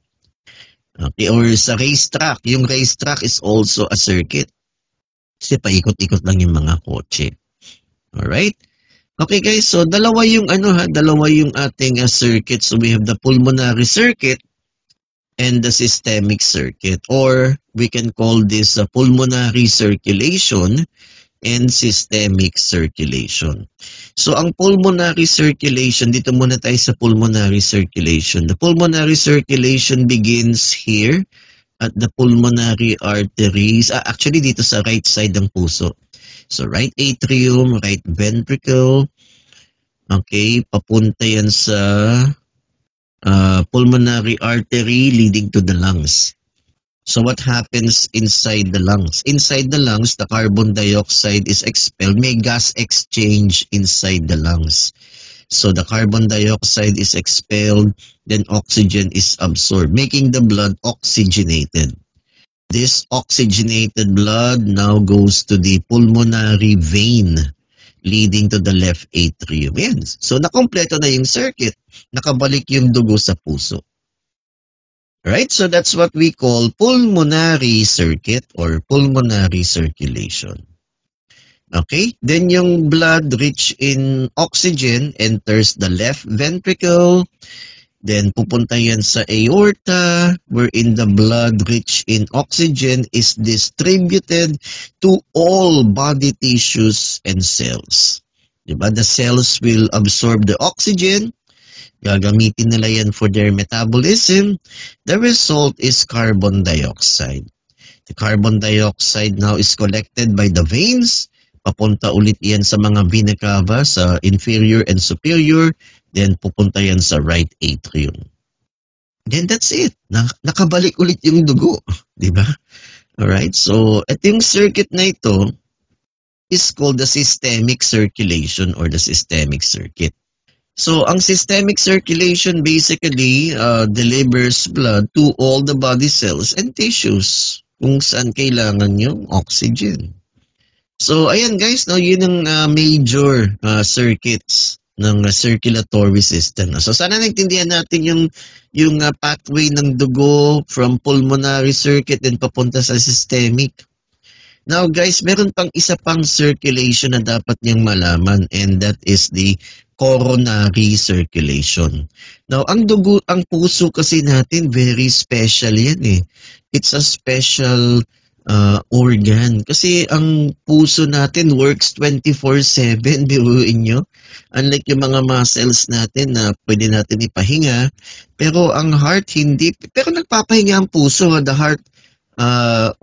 Okay, or sa racetrack, yung racetrack is also a circuit. Kasi paikot-ikot lang yung mga kotse. Alright? Okay guys, so dalawa yung ating circuit. So we have the pulmonary circuit and the systemic circuit, or we can call this pulmonary circulation and systemic circulation. So ang pulmonary circulation, dito muna tayo sa pulmonary circulation. The pulmonary circulation begins here at the pulmonary arteries, actually dito sa right side ng puso. So right atrium, right ventricle, okay, papunta yan sa pulmonary artery leading to the lungs. So what happens inside the lungs? Inside the lungs, the carbon dioxide is expelled. May gas exchange inside the lungs. So the carbon dioxide is expelled, then oxygen is absorbed, making the blood oxygenated. This oxygenated blood now goes to the pulmonary vein leading to the left atrium. Yan. So nakompleto na yung circuit. Nakabalik yung dugo sa puso. Right? So that's what we call pulmonary circuit or pulmonary circulation. Okay? Then yung blood rich in oxygen enters the left ventricle. Then pupunta yan sa aorta, wherein the blood rich in oxygen is distributed to all body tissues and cells. Diba? The cells will absorb the oxygen. Gagamitin nila yan for their metabolism. The result is carbon dioxide. The carbon dioxide now is collected by the veins. Papunta ulit yan sa mga vena cava, sa inferior and superior. Then pupunta yan sa right atrium. Then that's it. Nakabalik ulit yung dugo. Diba? Alright, so ito yung circuit na ito is called the systemic circulation or the systemic circuit. So ang systemic circulation basically delivers blood to all the body cells and tissues kung saan kailangan yung oxygen. So ayan guys, no, yun ang major circuits ng circulatory system. So sana naintindihan natin yung pathway ng dugo from pulmonary circuit and papunta sa systemic. Now guys, meron pang isa pang circulation na dapat niyang malaman, and that is the coronary circulation. Now ang dugo, ang puso kasi natin very special yan eh. It's a special organ. Kasi ang puso natin works 24/7, biruin nyo. Unlike yung mga muscles natin na pwede natin ipahinga. Pero ang heart hindi. Pero nagpapahinga ang puso. The heart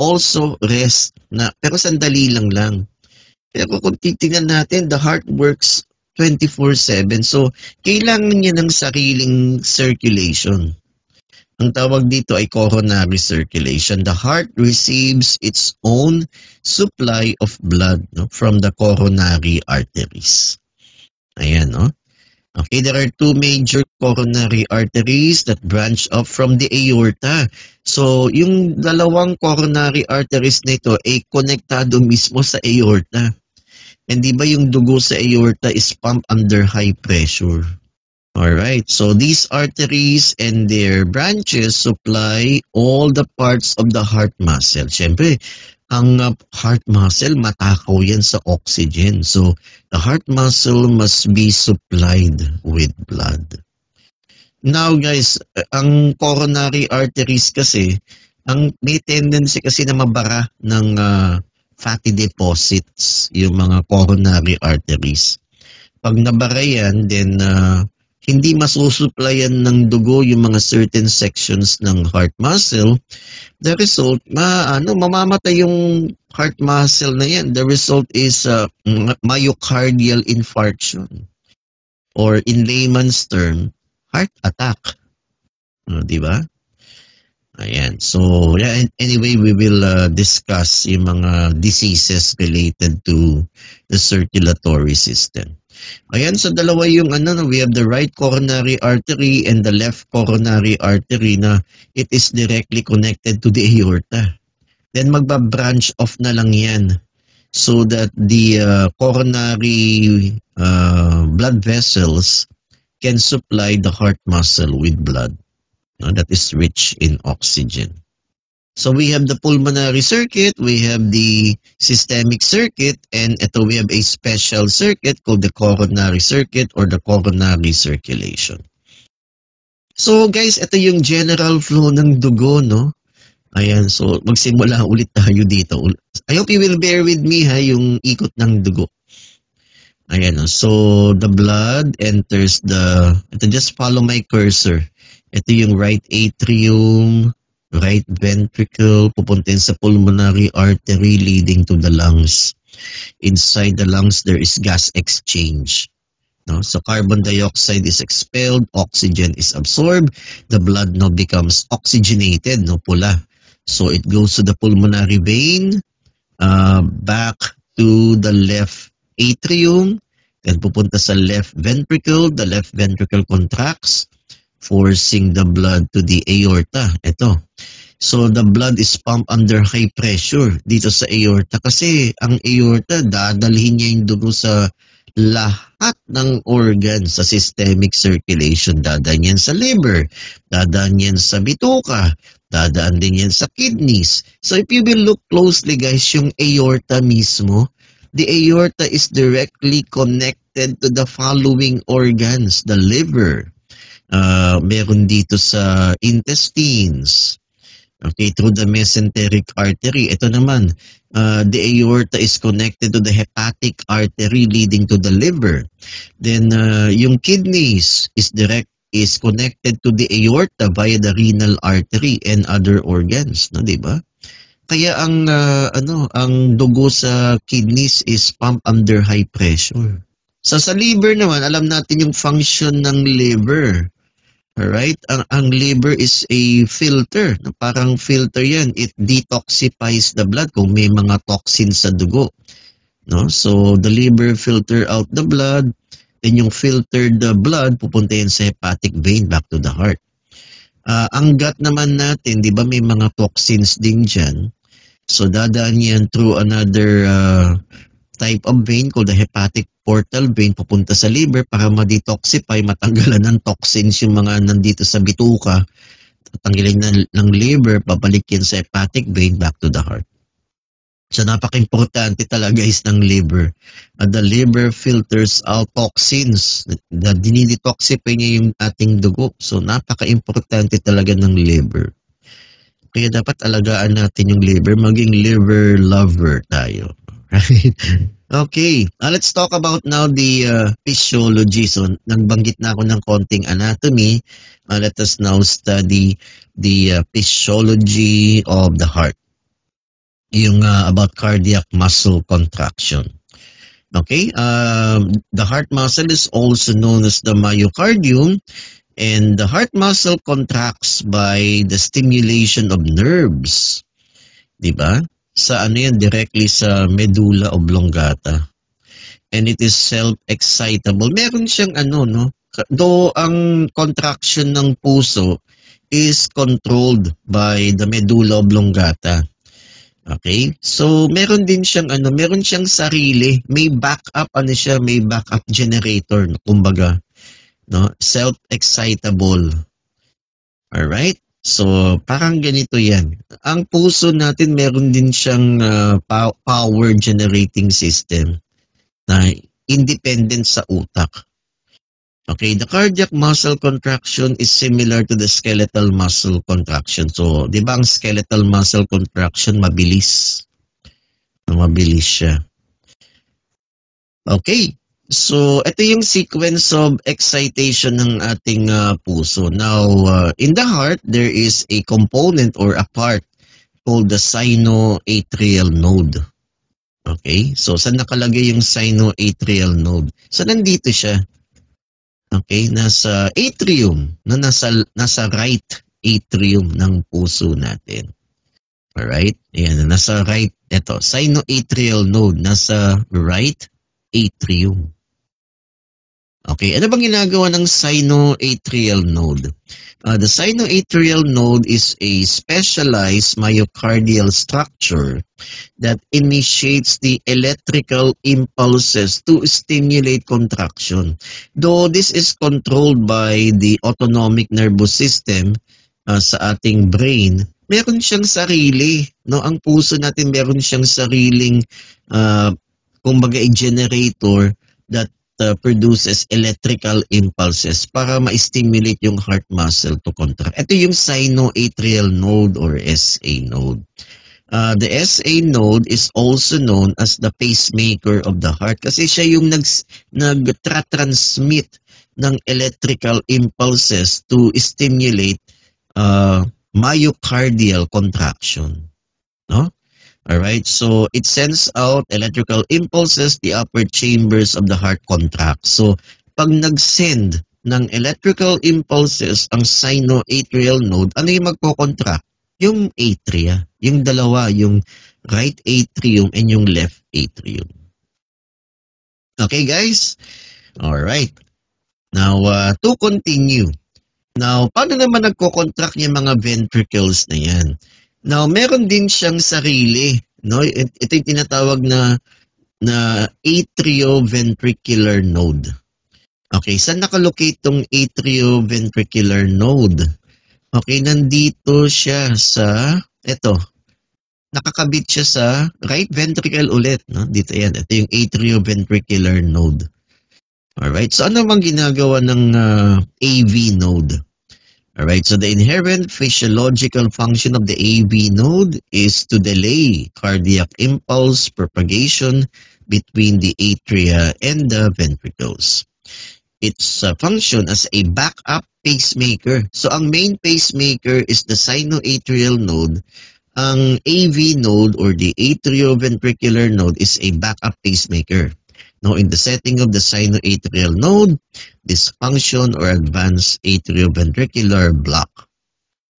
also rest. Pero sandali lang. Pero kung titingnan natin, the heart works 24/7. So, kailangan niya ng sariling circulation. Ang tawag dito ay coronary circulation. The heart receives its own supply of blood from the coronary arteries. Ayan, no? Okay, there are two major coronary arteries that branch off from the aorta. So, yung dalawang coronary arteries nito ay konektado mismo sa aorta. And di ba yung dugo sa aorta is pumped under high pressure? Alright, so these arteries and their branches supply all the parts of the heart muscle. Siyempre, ang heart muscle, matakaw yan sa oxygen. So, the heart muscle must be supplied with blood. Now guys, ang coronary arteries kasi, may tendency kasi na mabara ng fatty deposits, yung mga coronary arteries. Pag nabara yan, then hindi masusuplayan ng dugo yung mga certain sections ng heart muscle. The result, mamamatay yung heart muscle na yan. The result is myocardial infarction. Or in layman's term, heart attack. Di ba? Ayan. So, yeah, anyway, we will discuss yung mga diseases related to the circulatory system. Ayan, so dalawa yung we have the right coronary artery and the left coronary artery na it is directly connected to the aorta. Then magba-branch off na lang yan so that the coronary blood vessels can supply the heart muscle with blood that is rich in oxygen. So we have the pulmonary circuit, we have the systemic circuit, and ito we have a special circuit called the coronary circuit or the coronary circulation. So guys, ito yung general flow ng dugo, no? Ayan, so magsimula ulit tayo dito. I hope you will bear with me yung ikot ng dugo. Ayan, so the blood enters just follow my cursor. Ito yung right atrium, right ventricle, pupuntin sa pulmonary artery leading to the lungs. Inside the lungs, there is gas exchange. No? So carbon dioxide is expelled, oxygen is absorbed, the blood now becomes oxygenated, pula. So it goes to the pulmonary vein, back to the left atrium, then pupunta sa left ventricle, the left ventricle contracts, forcing the blood to the aorta. Ito. So the blood is pumped under high pressure dito sa aorta kasi ang aorta dadalhin niya yung dugo sa lahat ng organs sa systemic circulation. Dadaan yan sa liver, dadaan yan sa bituka, dadaan din yan sa kidneys. So if you will look closely guys, yung aorta mismo, the aorta is directly connected to the following organs: the liver, meron dito sa intestines, okay, through the mesenteric artery. Ito naman, the aorta is connected to the hepatic artery leading to the liver. Then yung kidneys is connected to the aorta via the renal artery and other organs, no, 'di ba? Kaya ang dugo sa kidneys is pumped under high pressure. So sa liver naman, alam natin yung function ng liver. Alright? Ang liver is a filter. Parang filter yan. It detoxifies the blood kung may mga toxins sa dugo. No? So the liver filter out the blood, then yung filtered blood pupunta yan sa hepatic vein back to the heart. Ang gut naman natin, di ba may mga toxins din dyan. So dadaan yan through another type of vein called the hepatic portal vein, pupunta sa liver para ma-detoxify, matanggalan ng toxins yung mga nandito sa bituka, tatanggalin ng liver, babalik yan sa hepatic vein back to the heart. So napaka-importante talaga is ng liver. The liver filters out toxins. Dinidetoxify niya yung ating dugo. So napaka-importante talaga ng liver. Kaya dapat alagaan natin yung liver, maging liver lover tayo. Right? Okay, let's talk about now the physiology. So nagbanggit na ako ng konting anatomy. Let us now study the physiology of the heart. Yung about cardiac muscle contraction. Okay, the heart muscle is also known as the myocardium, and the heart muscle contracts by the stimulation of nerves. Diba? Sa yan, directly sa medulla oblongata. And it is self-excitable. Meron siyang though ang contraction ng puso is controlled by the medulla oblongata. Okay? So meron din siyang meron siyang sarili, may backup may backup generator, kumbaga, no? Self-excitable. All right? So parang ganito 'yan. Ang puso natin meron din siyang power generating system na independent sa utak. Okay, the cardiac muscle contraction is similar to the skeletal muscle contraction. So, di ba ang skeletal muscle contraction mabilis? Mabilis siya. Okay, so ito yung sequence of excitation ng ating puso. Now, in the heart, there is a component or a part called the sinoatrial node. Okay, so saan nakalagay yung sinoatrial node? So, nandito siya. Okay, nasa atrium, nasa right atrium ng puso natin. Alright? Ayan, nasa right, ito, sinoatrial node, nasa right atrium. Okay, ano bang ginagawa ng sinoatrial node? The sinoatrial node is a specialized myocardial structure that initiates the electrical impulses to stimulate contraction. Though this is controlled by the autonomic nervous system sa ating brain, meron siyang sarili. No? Ang puso natin meron siyang sariling, kumbaga, generator that produces electrical impulses para ma-stimulate yung heart muscle to contract. Ito yung sinoatrial node or SA node. The SA node is also known as the pacemaker of the heart kasi siya yung nag-transmit ng electrical impulses to stimulate myocardial contraction. No? Alright, so it sends out electrical impulses, the upper chambers of the heart contract. So, pag nag-send ng electrical impulses ang sinoatrial node, ano yung magko-contract? Yung atria, yung dalawa, yung right atrium and yung left atrium. Okay, guys? Alright. Now, to continue. Now, paano naman nagko-contract yung mga ventricles na yan? Now, meron din siyang sarili, no? Ito yung tinatawag na atrioventricular node. Okay, saan nakalocate tong atrioventricular node? Okay, nandito siya sa, ito, nakakabit siya sa right ventricle ulit. No? Dito yan. Ito yung atrioventricular node. Alright, so ano bang ginagawa ng AV node? Alright, so the inherent physiological function of the AV node is to delay cardiac impulse propagation between the atria and the ventricles. Its function as a backup pacemaker. So ang main pacemaker is the sinoatrial node. Ang AV node or the atrioventricular node is a backup pacemaker. Now, in the setting of the sinoatrial node, dysfunction or advanced atrioventricular block.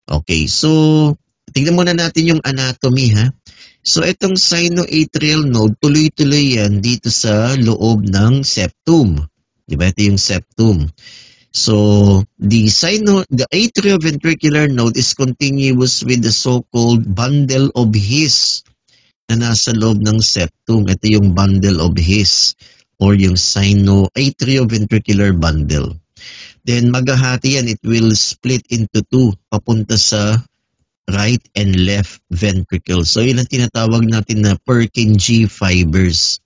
Okay, so tingnan muna natin yung anatomy ha. So itong sinoatrial node, tuloy-tuloy yan dito sa loob ng septum. Diba? Ito yung septum. So the atrioventricular node is continuous with the so-called bundle of His na nasa loob ng septum. Ito yung bundle of His or yung atrioventricular bundle. Then maghahati yan, it will split into two, papunta sa right and left ventricle. So yun ang tinatawag natin na Purkinje fibers.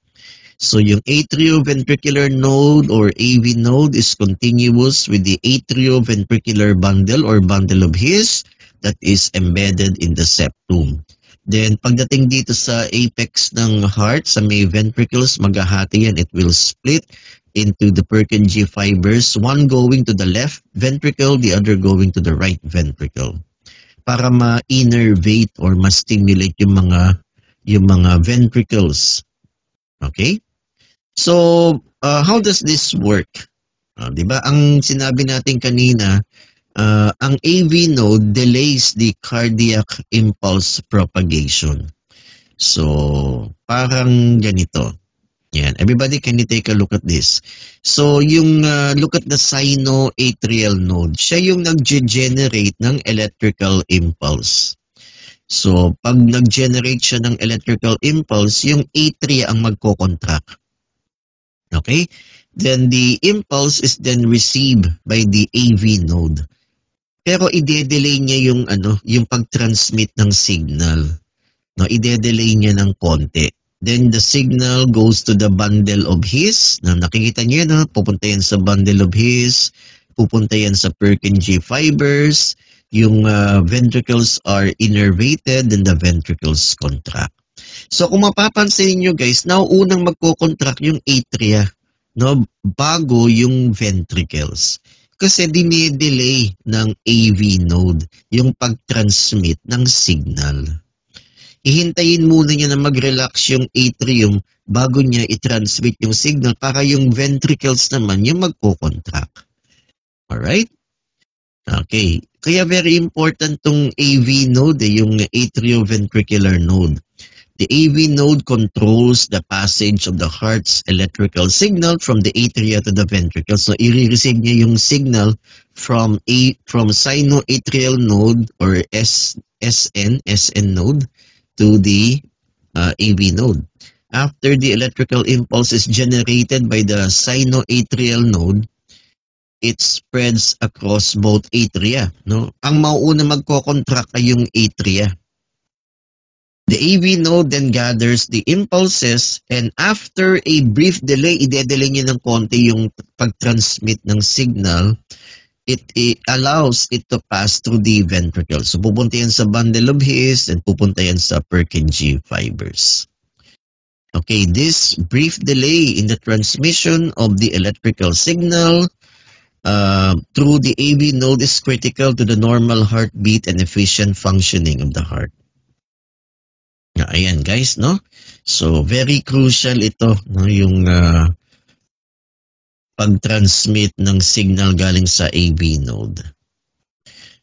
So yung atrioventricular node or AV node is continuous with the atrioventricular bundle or bundle of His that is embedded in the septum. Then, pagdating dito sa apex ng heart, sa may ventricles, maghahati yan. It will split into the Purkinje fibers, one going to the left ventricle, the other going to the right ventricle. Para ma-innervate or ma-stimulate yung mga ventricles. Okay? So, how does this work? Diba? Ang sinabi natin kanina, ang AV node delays the cardiac impulse propagation. So, parang ganito. Yan. Everybody, can you take a look at this? So, yung look at the sinoatrial node. Siya yung nag-generate ng electrical impulse. So, pag nag-generate siya ng electrical impulse, yung atria ang magko-contract. Okay? Then, the impulse is then received by the AV node. Pero ide-delay niya yung pag-transmit ng signal. No, ide-delay niya ng konti. Then the signal goes to the bundle of His. Na nakikita niyo na pupunta yan sa bundle of His, pupunta yan sa Purkinje fibers, yung ventricles are innervated, then the ventricles contract. So kung mapapansin niyo guys, unang magko-contract yung atria, no, bago yung ventricles. Kasi dine-delay ng AV node yung pag-transmit ng signal. Ihintayin muna niya na mag-relax yung atrium bago niya i-transmit yung signal para yung ventricles naman yung magko-contract. Alright? Okay. Kaya very important tong AV node, yung atrioventricular node. The AV node controls the passage of the heart's electrical signal from the atria to the ventricle. So, i-receive niya yung signal from sinoatrial node or SN node to the AV node. After the electrical impulse is generated by the sinoatrial node, it spreads across both atria. No? Ang mauuna magko-contract ay yung atria. The AV node then gathers the impulses and after a brief delay, ide-delay niya ng konti yung pag-transmit ng signal, it allows it to pass through the ventricle. So pupunta yan sa bundle of His and pupunta yan sa Purkinje fibers. Okay, this brief delay in the transmission of the electrical signal through the AV node is critical to the normal heartbeat and efficient functioning of the heart. Ayan guys, no? So very crucial ito, no, yung pag-transmit ng signal galing sa AV node.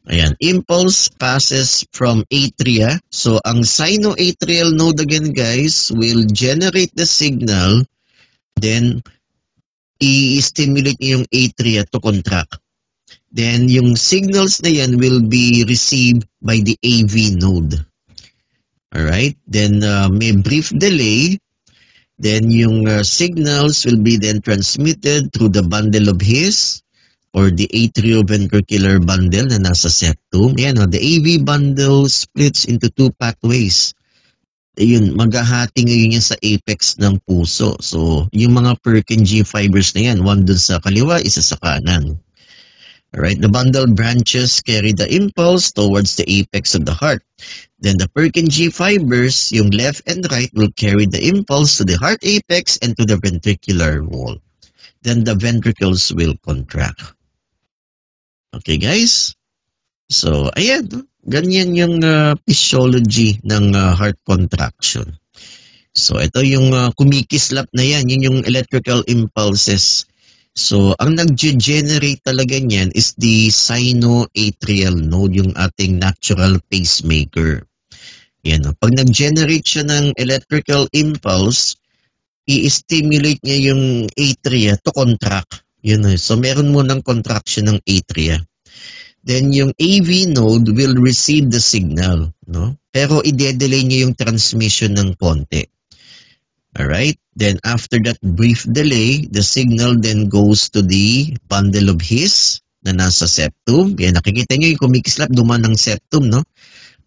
Ayan, impulse passes from atria. So ang sinoatrial node again guys will generate the signal, then i-stimulate yung atria to contract. Then yung signals na yan will be received by the AV node. Alright, then may brief delay, then yung signals will be then transmitted through the bundle of His or the atrioventricular bundle na nasa septum. Yan, the AV bundle splits into two pathways. ayun, maghahati ngayon yan sa apex ng puso. So, yung mga Purkinje fibers na yan, one dun sa kaliwa, isa sa kanan. Alright, the bundle branches carry the impulse towards the apex of the heart. Then the Purkinje fibers, yung left and right, will carry the impulse to the heart apex and to the ventricular wall. Then the ventricles will contract. Okay, guys? So, ayan, ganyan yung physiology ng heart contraction. So, ito yung kumikislap na yan, yun yung electrical impulses. So, ang nag-generate talaga niyan is the sinoatrial node, yung ating natural pacemaker. Yan. Pag nag-generate siya ng electrical impulse, i-stimulate niya yung atria to contract. Yun. So, meron mo ng contraction ng atria. Then, yung AV node will receive the signal. No? Pero, i-delay niya yung transmission ng konti. Alright? Then after that brief delay, the signal then goes to the bundle of His na nasa septum. Yan, nakikita nyo yung kumikislap, duman ng septum, no?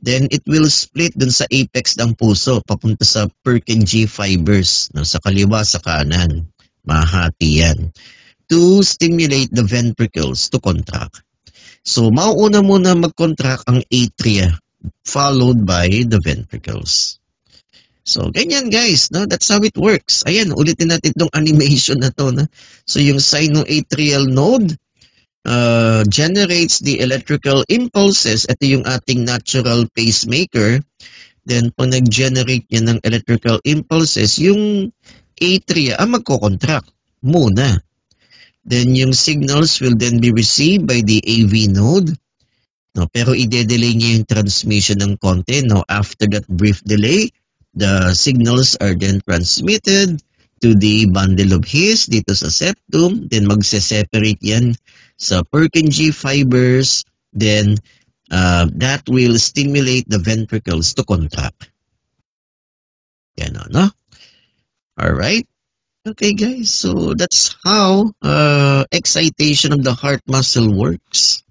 Then it will split dun sa apex ng puso, papunta sa Purkinje fibers, no? Sa kaliwa, sa kanan. Mahati yan. To stimulate the ventricles to contract. So, mauuna muna mag-contract ang atria, followed by the ventricles. So, ganyan guys, no? That's how it works. Ayan, ulitin natin itong animation na to. No? So, yung sinoatrial node generates the electrical impulses. Ito yung ating natural pacemaker. Then, pag nag-generate niya ng electrical impulses, yung atria magko-contract muna. Then, yung signals will then be received by the AV node. No? Pero, i-delay niya yung transmission ng konti. No? After that brief delay, the signals are then transmitted to the bundle of His dito sa septum. Then magse-separate yan sa Purkinje fibers. Then that will stimulate the ventricles to contract. Yan o, no? Alright. Okay guys, so that's how excitation of the heart muscle works.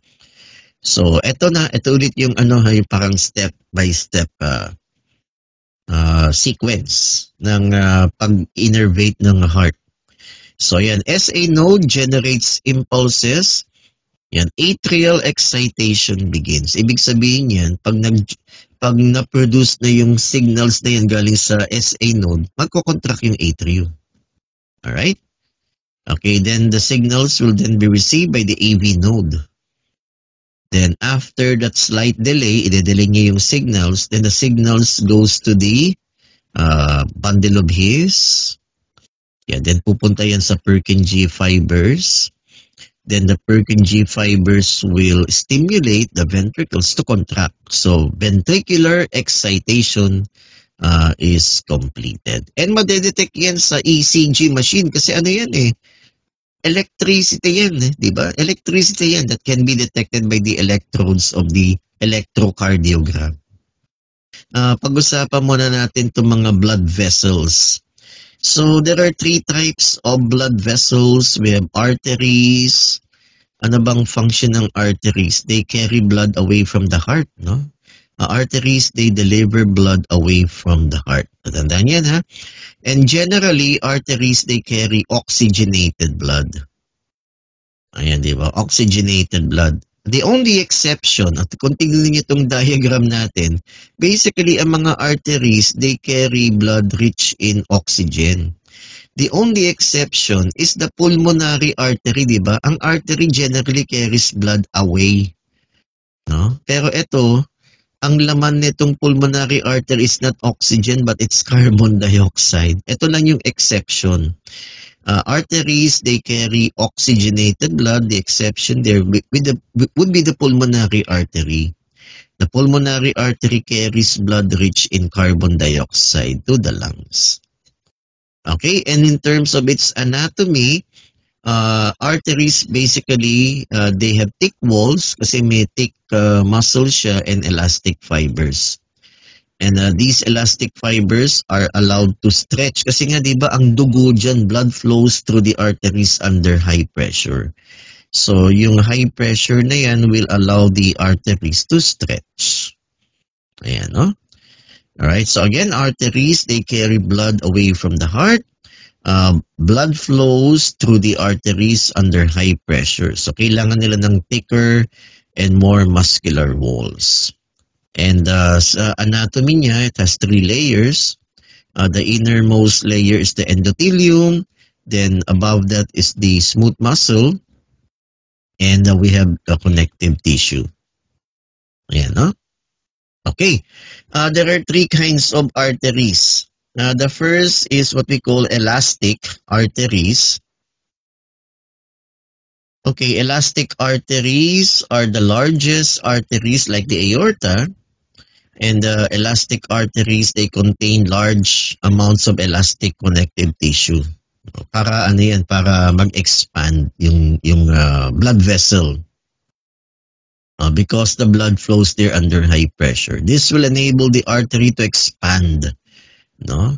So ito ulit yung yung parang step by step sequence ng pag-innervate ng heart. So yan, SA node generates impulses. Yan, atrial excitation begins. Ibig sabihin yan, pag na-produce na yung signals na yan galing sa SA node, magko-contract yung atrium. Alright? Okay, then the signals will then be received by the AV node. Then after that slight delay, i-delay niya yung signals. Then the signals goes to the bundle of His. Yeah, then pupunta yan sa Purkinje fibers. Then the Purkinje fibers will stimulate the ventricles to contract. So ventricular excitation is completed. And madedetect yan sa ECG machine kasi yan electricity yan, di ba? Electricity yan that can be detected by the electrodes of the electrocardiogram. Pag-usapan muna natin itong mga blood vessels. So, there are 3 types of blood vessels. We have arteries. Ano bang function ng arteries? They carry blood away from the heart, no? Arteries, they deliver blood away from the heart. Tandaan yan, ha? And generally, arteries, they carry oxygenated blood. Ayan, di ba? Oxygenated blood. The only exception, at kung tignan niyo itong diagram natin, basically, ang mga arteries, they carry blood rich in oxygen. The only exception is the pulmonary artery, di ba? Ang artery generally carries blood away. No? Pero ito, ang laman nitong pulmonary artery is not oxygen but it's carbon dioxide. Ito lang yung exception. Arteries, they carry oxygenated blood. The exception there would be the pulmonary artery. The pulmonary artery carries blood rich in carbon dioxide to the lungs. Okay, and in terms of its anatomy, arteries basically, they have thick walls kasi may thick muscle siya and elastic fibers. And these elastic fibers are allowed to stretch kasi nga 'di ba ang dugo diyan, blood flows through the arteries under high pressure. So yung high pressure na yan will allow the arteries to stretch. Ayan, no? Alright, so again, arteries, they carry blood away from the heart. Blood flows through the arteries under high pressure. So kailangan nila ng thicker and more muscular walls. And sa anatomy niya, it has 3 layers. The innermost layer is the endothelium. Then above that is the smooth muscle. And we have the connective tissue. Ayan, no? Okay. There are 3 kinds of arteries. The first is what we call elastic arteries. Okay, elastic arteries are the largest arteries like the aorta. And the elastic arteries, they contain large amounts of elastic connective tissue. Para ano yan, para mag-expand yung blood vessel. Because the blood flows there under high pressure. This will enable the artery to expand, no?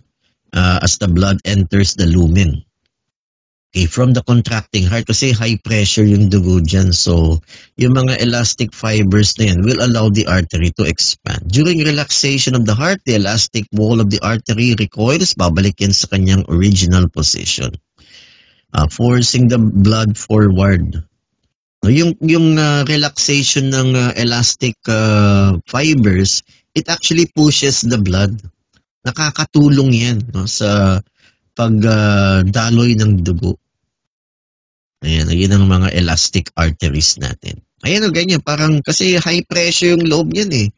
As the blood enters the lumen. Okay, from the contracting heart, kasi high pressure yung dugo dyan. So, yung mga elastic fibers na yan will allow the artery to expand. During relaxation of the heart, the elastic wall of the artery recoils, babalik yan sa kanyang original position. Forcing the blood forward. Yung relaxation ng elastic fibers, it actually pushes the blood. Nakakatulong yan, no, sa pagdaloy ng dugo. Ayan, yun ang mga elastic arteries natin. Ayan o, ganyan. Parang kasi high pressure yung loob niyan eh.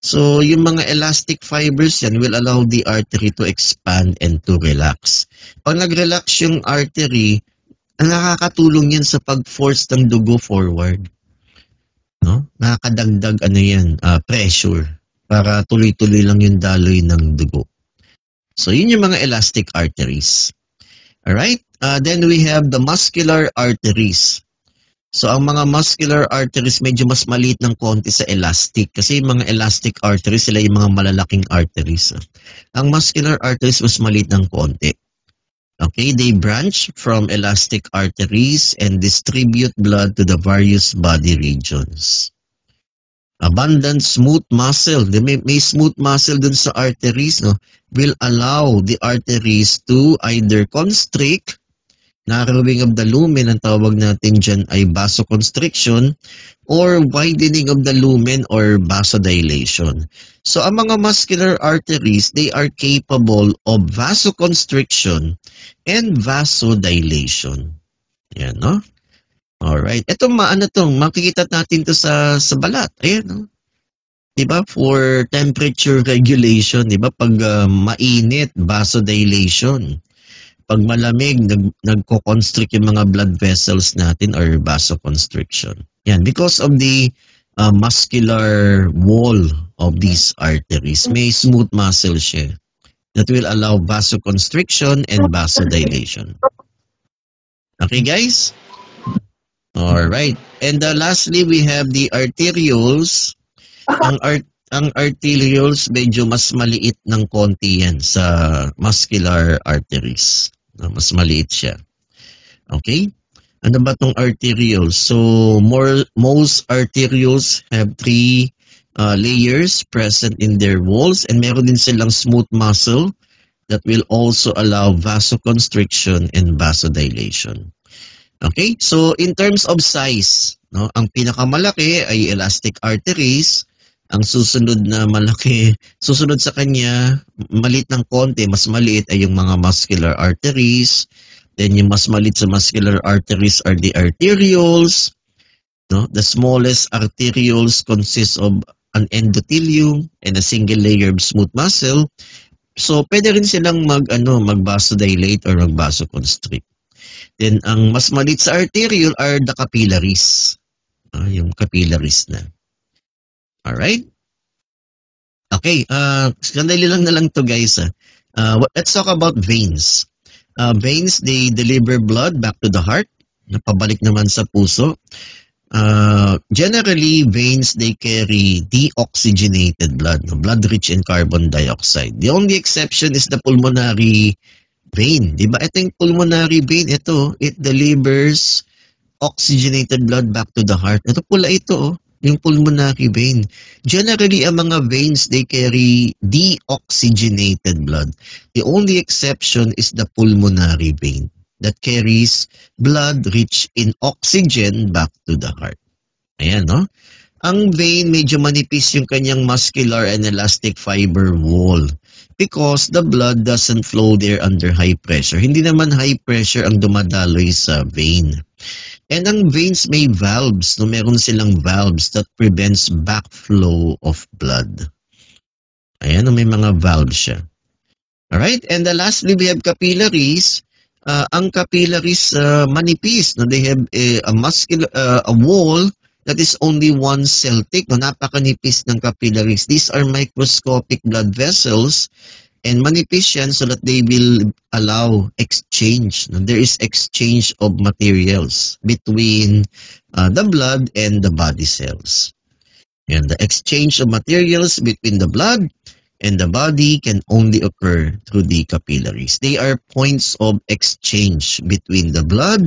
So, yung mga elastic fibers yan will allow the artery to expand and to relax. Pag nag-relax yung artery, nakakatulong yan sa pag-force ng dugo forward. No? Nakakadagdag pressure para tuloy-tuloy lang yung daloy ng dugo. So, yun yung mga elastic arteries. Alright? Then we have the muscular arteries. So, ang mga muscular arteries medyo mas maliit ng konti sa elastic. Kasi yung mga elastic arteries, sila yung mga malalaking arteries. Ang muscular arteries mas maliit ng konti. Okay? They branch from elastic arteries and distribute blood to the various body regions. Abundant smooth muscle, may smooth muscle dun sa arteries, no, will allow the arteries to either constrict, narrowing of the lumen, ang tawag natin dyan ay vasoconstriction, or widening of the lumen or vasodilation. So ang mga muscular arteries, they are capable of vasoconstriction and vasodilation. Yan, no? Alright. Ito makikita natin to sa balat. Ayan, no? Diba? For temperature regulation, diba? Pag mainit, vasodilation. Pag malamig, nagko-constrict yung mga blood vessels natin or vasoconstriction. Yan. Because of the muscular wall of these arteries, may smooth muscle siya that will allow vasoconstriction and vasodilation. Okay, guys? Alright. And lastly, we have the arterioles. Ang arterioles, medyo mas maliit ng konti yan sa muscular arteries. Mas maliit siya. Okay? Ano ba tong arterioles? So, most arterioles have 3 layers present in their walls, and meron din silang smooth muscle that will also allow vasoconstriction and vasodilation. Okay, so in terms of size, no, ang pinakamalaki ay elastic arteries. Ang susunod sa kanya, maliit ng konti, mas maliit ay yung mga muscular arteries. Then yung mas maliit sa muscular arteries are the arterioles. No? The smallest arterioles consist of an endothelium and a single layer of smooth muscle. So pwede rin silang mag-vasodilate or mag-vasoconstrict. Then, ang mas maliit sa arteriole are the capillaries. Yung capillaries na. Alright? Okay, sandali lang na lang to guys. Let's talk about veins. Veins, they deliver blood back to the heart. Pabalik naman sa puso. Generally, veins, they carry deoxygenated blood. Blood rich in carbon dioxide. The only exception is the pulmonary vein, di ba? Ito yung pulmonary vein, it delivers oxygenated blood back to the heart. Ito pula ito, yung pulmonary vein. Generally, ang mga veins, they carry deoxygenated blood. The only exception is the pulmonary vein that carries blood rich in oxygen back to the heart. Ayan, no? Ang vein, medyo manipis yung kanyang muscular and elastic fiber wall because the blood doesn't flow there under high pressure. Hindi naman high pressure ang dumadaloy sa vein. And ang veins may valves, no? Meron silang valves that prevents backflow of blood. Ayan, no? May mga valves siya. Alright, and lastly, we have capillaries. Ang capillaries manipis, no? They have a wall that is only one cell thick, no? Napakanipis ng capillaries. These are microscopic blood vessels and manipis yan so that they will allow exchange. No? There is exchange of materials between the blood and the body cells. And the exchange of materials between the blood and the body can only occur through the capillaries. They are points of exchange between the blood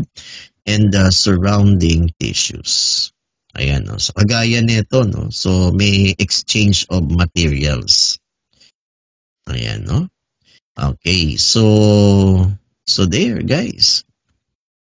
and the surrounding tissues. Ayan, no? So kagaya nito, no? So may exchange of materials. Ayan, no? Okay, so there, guys.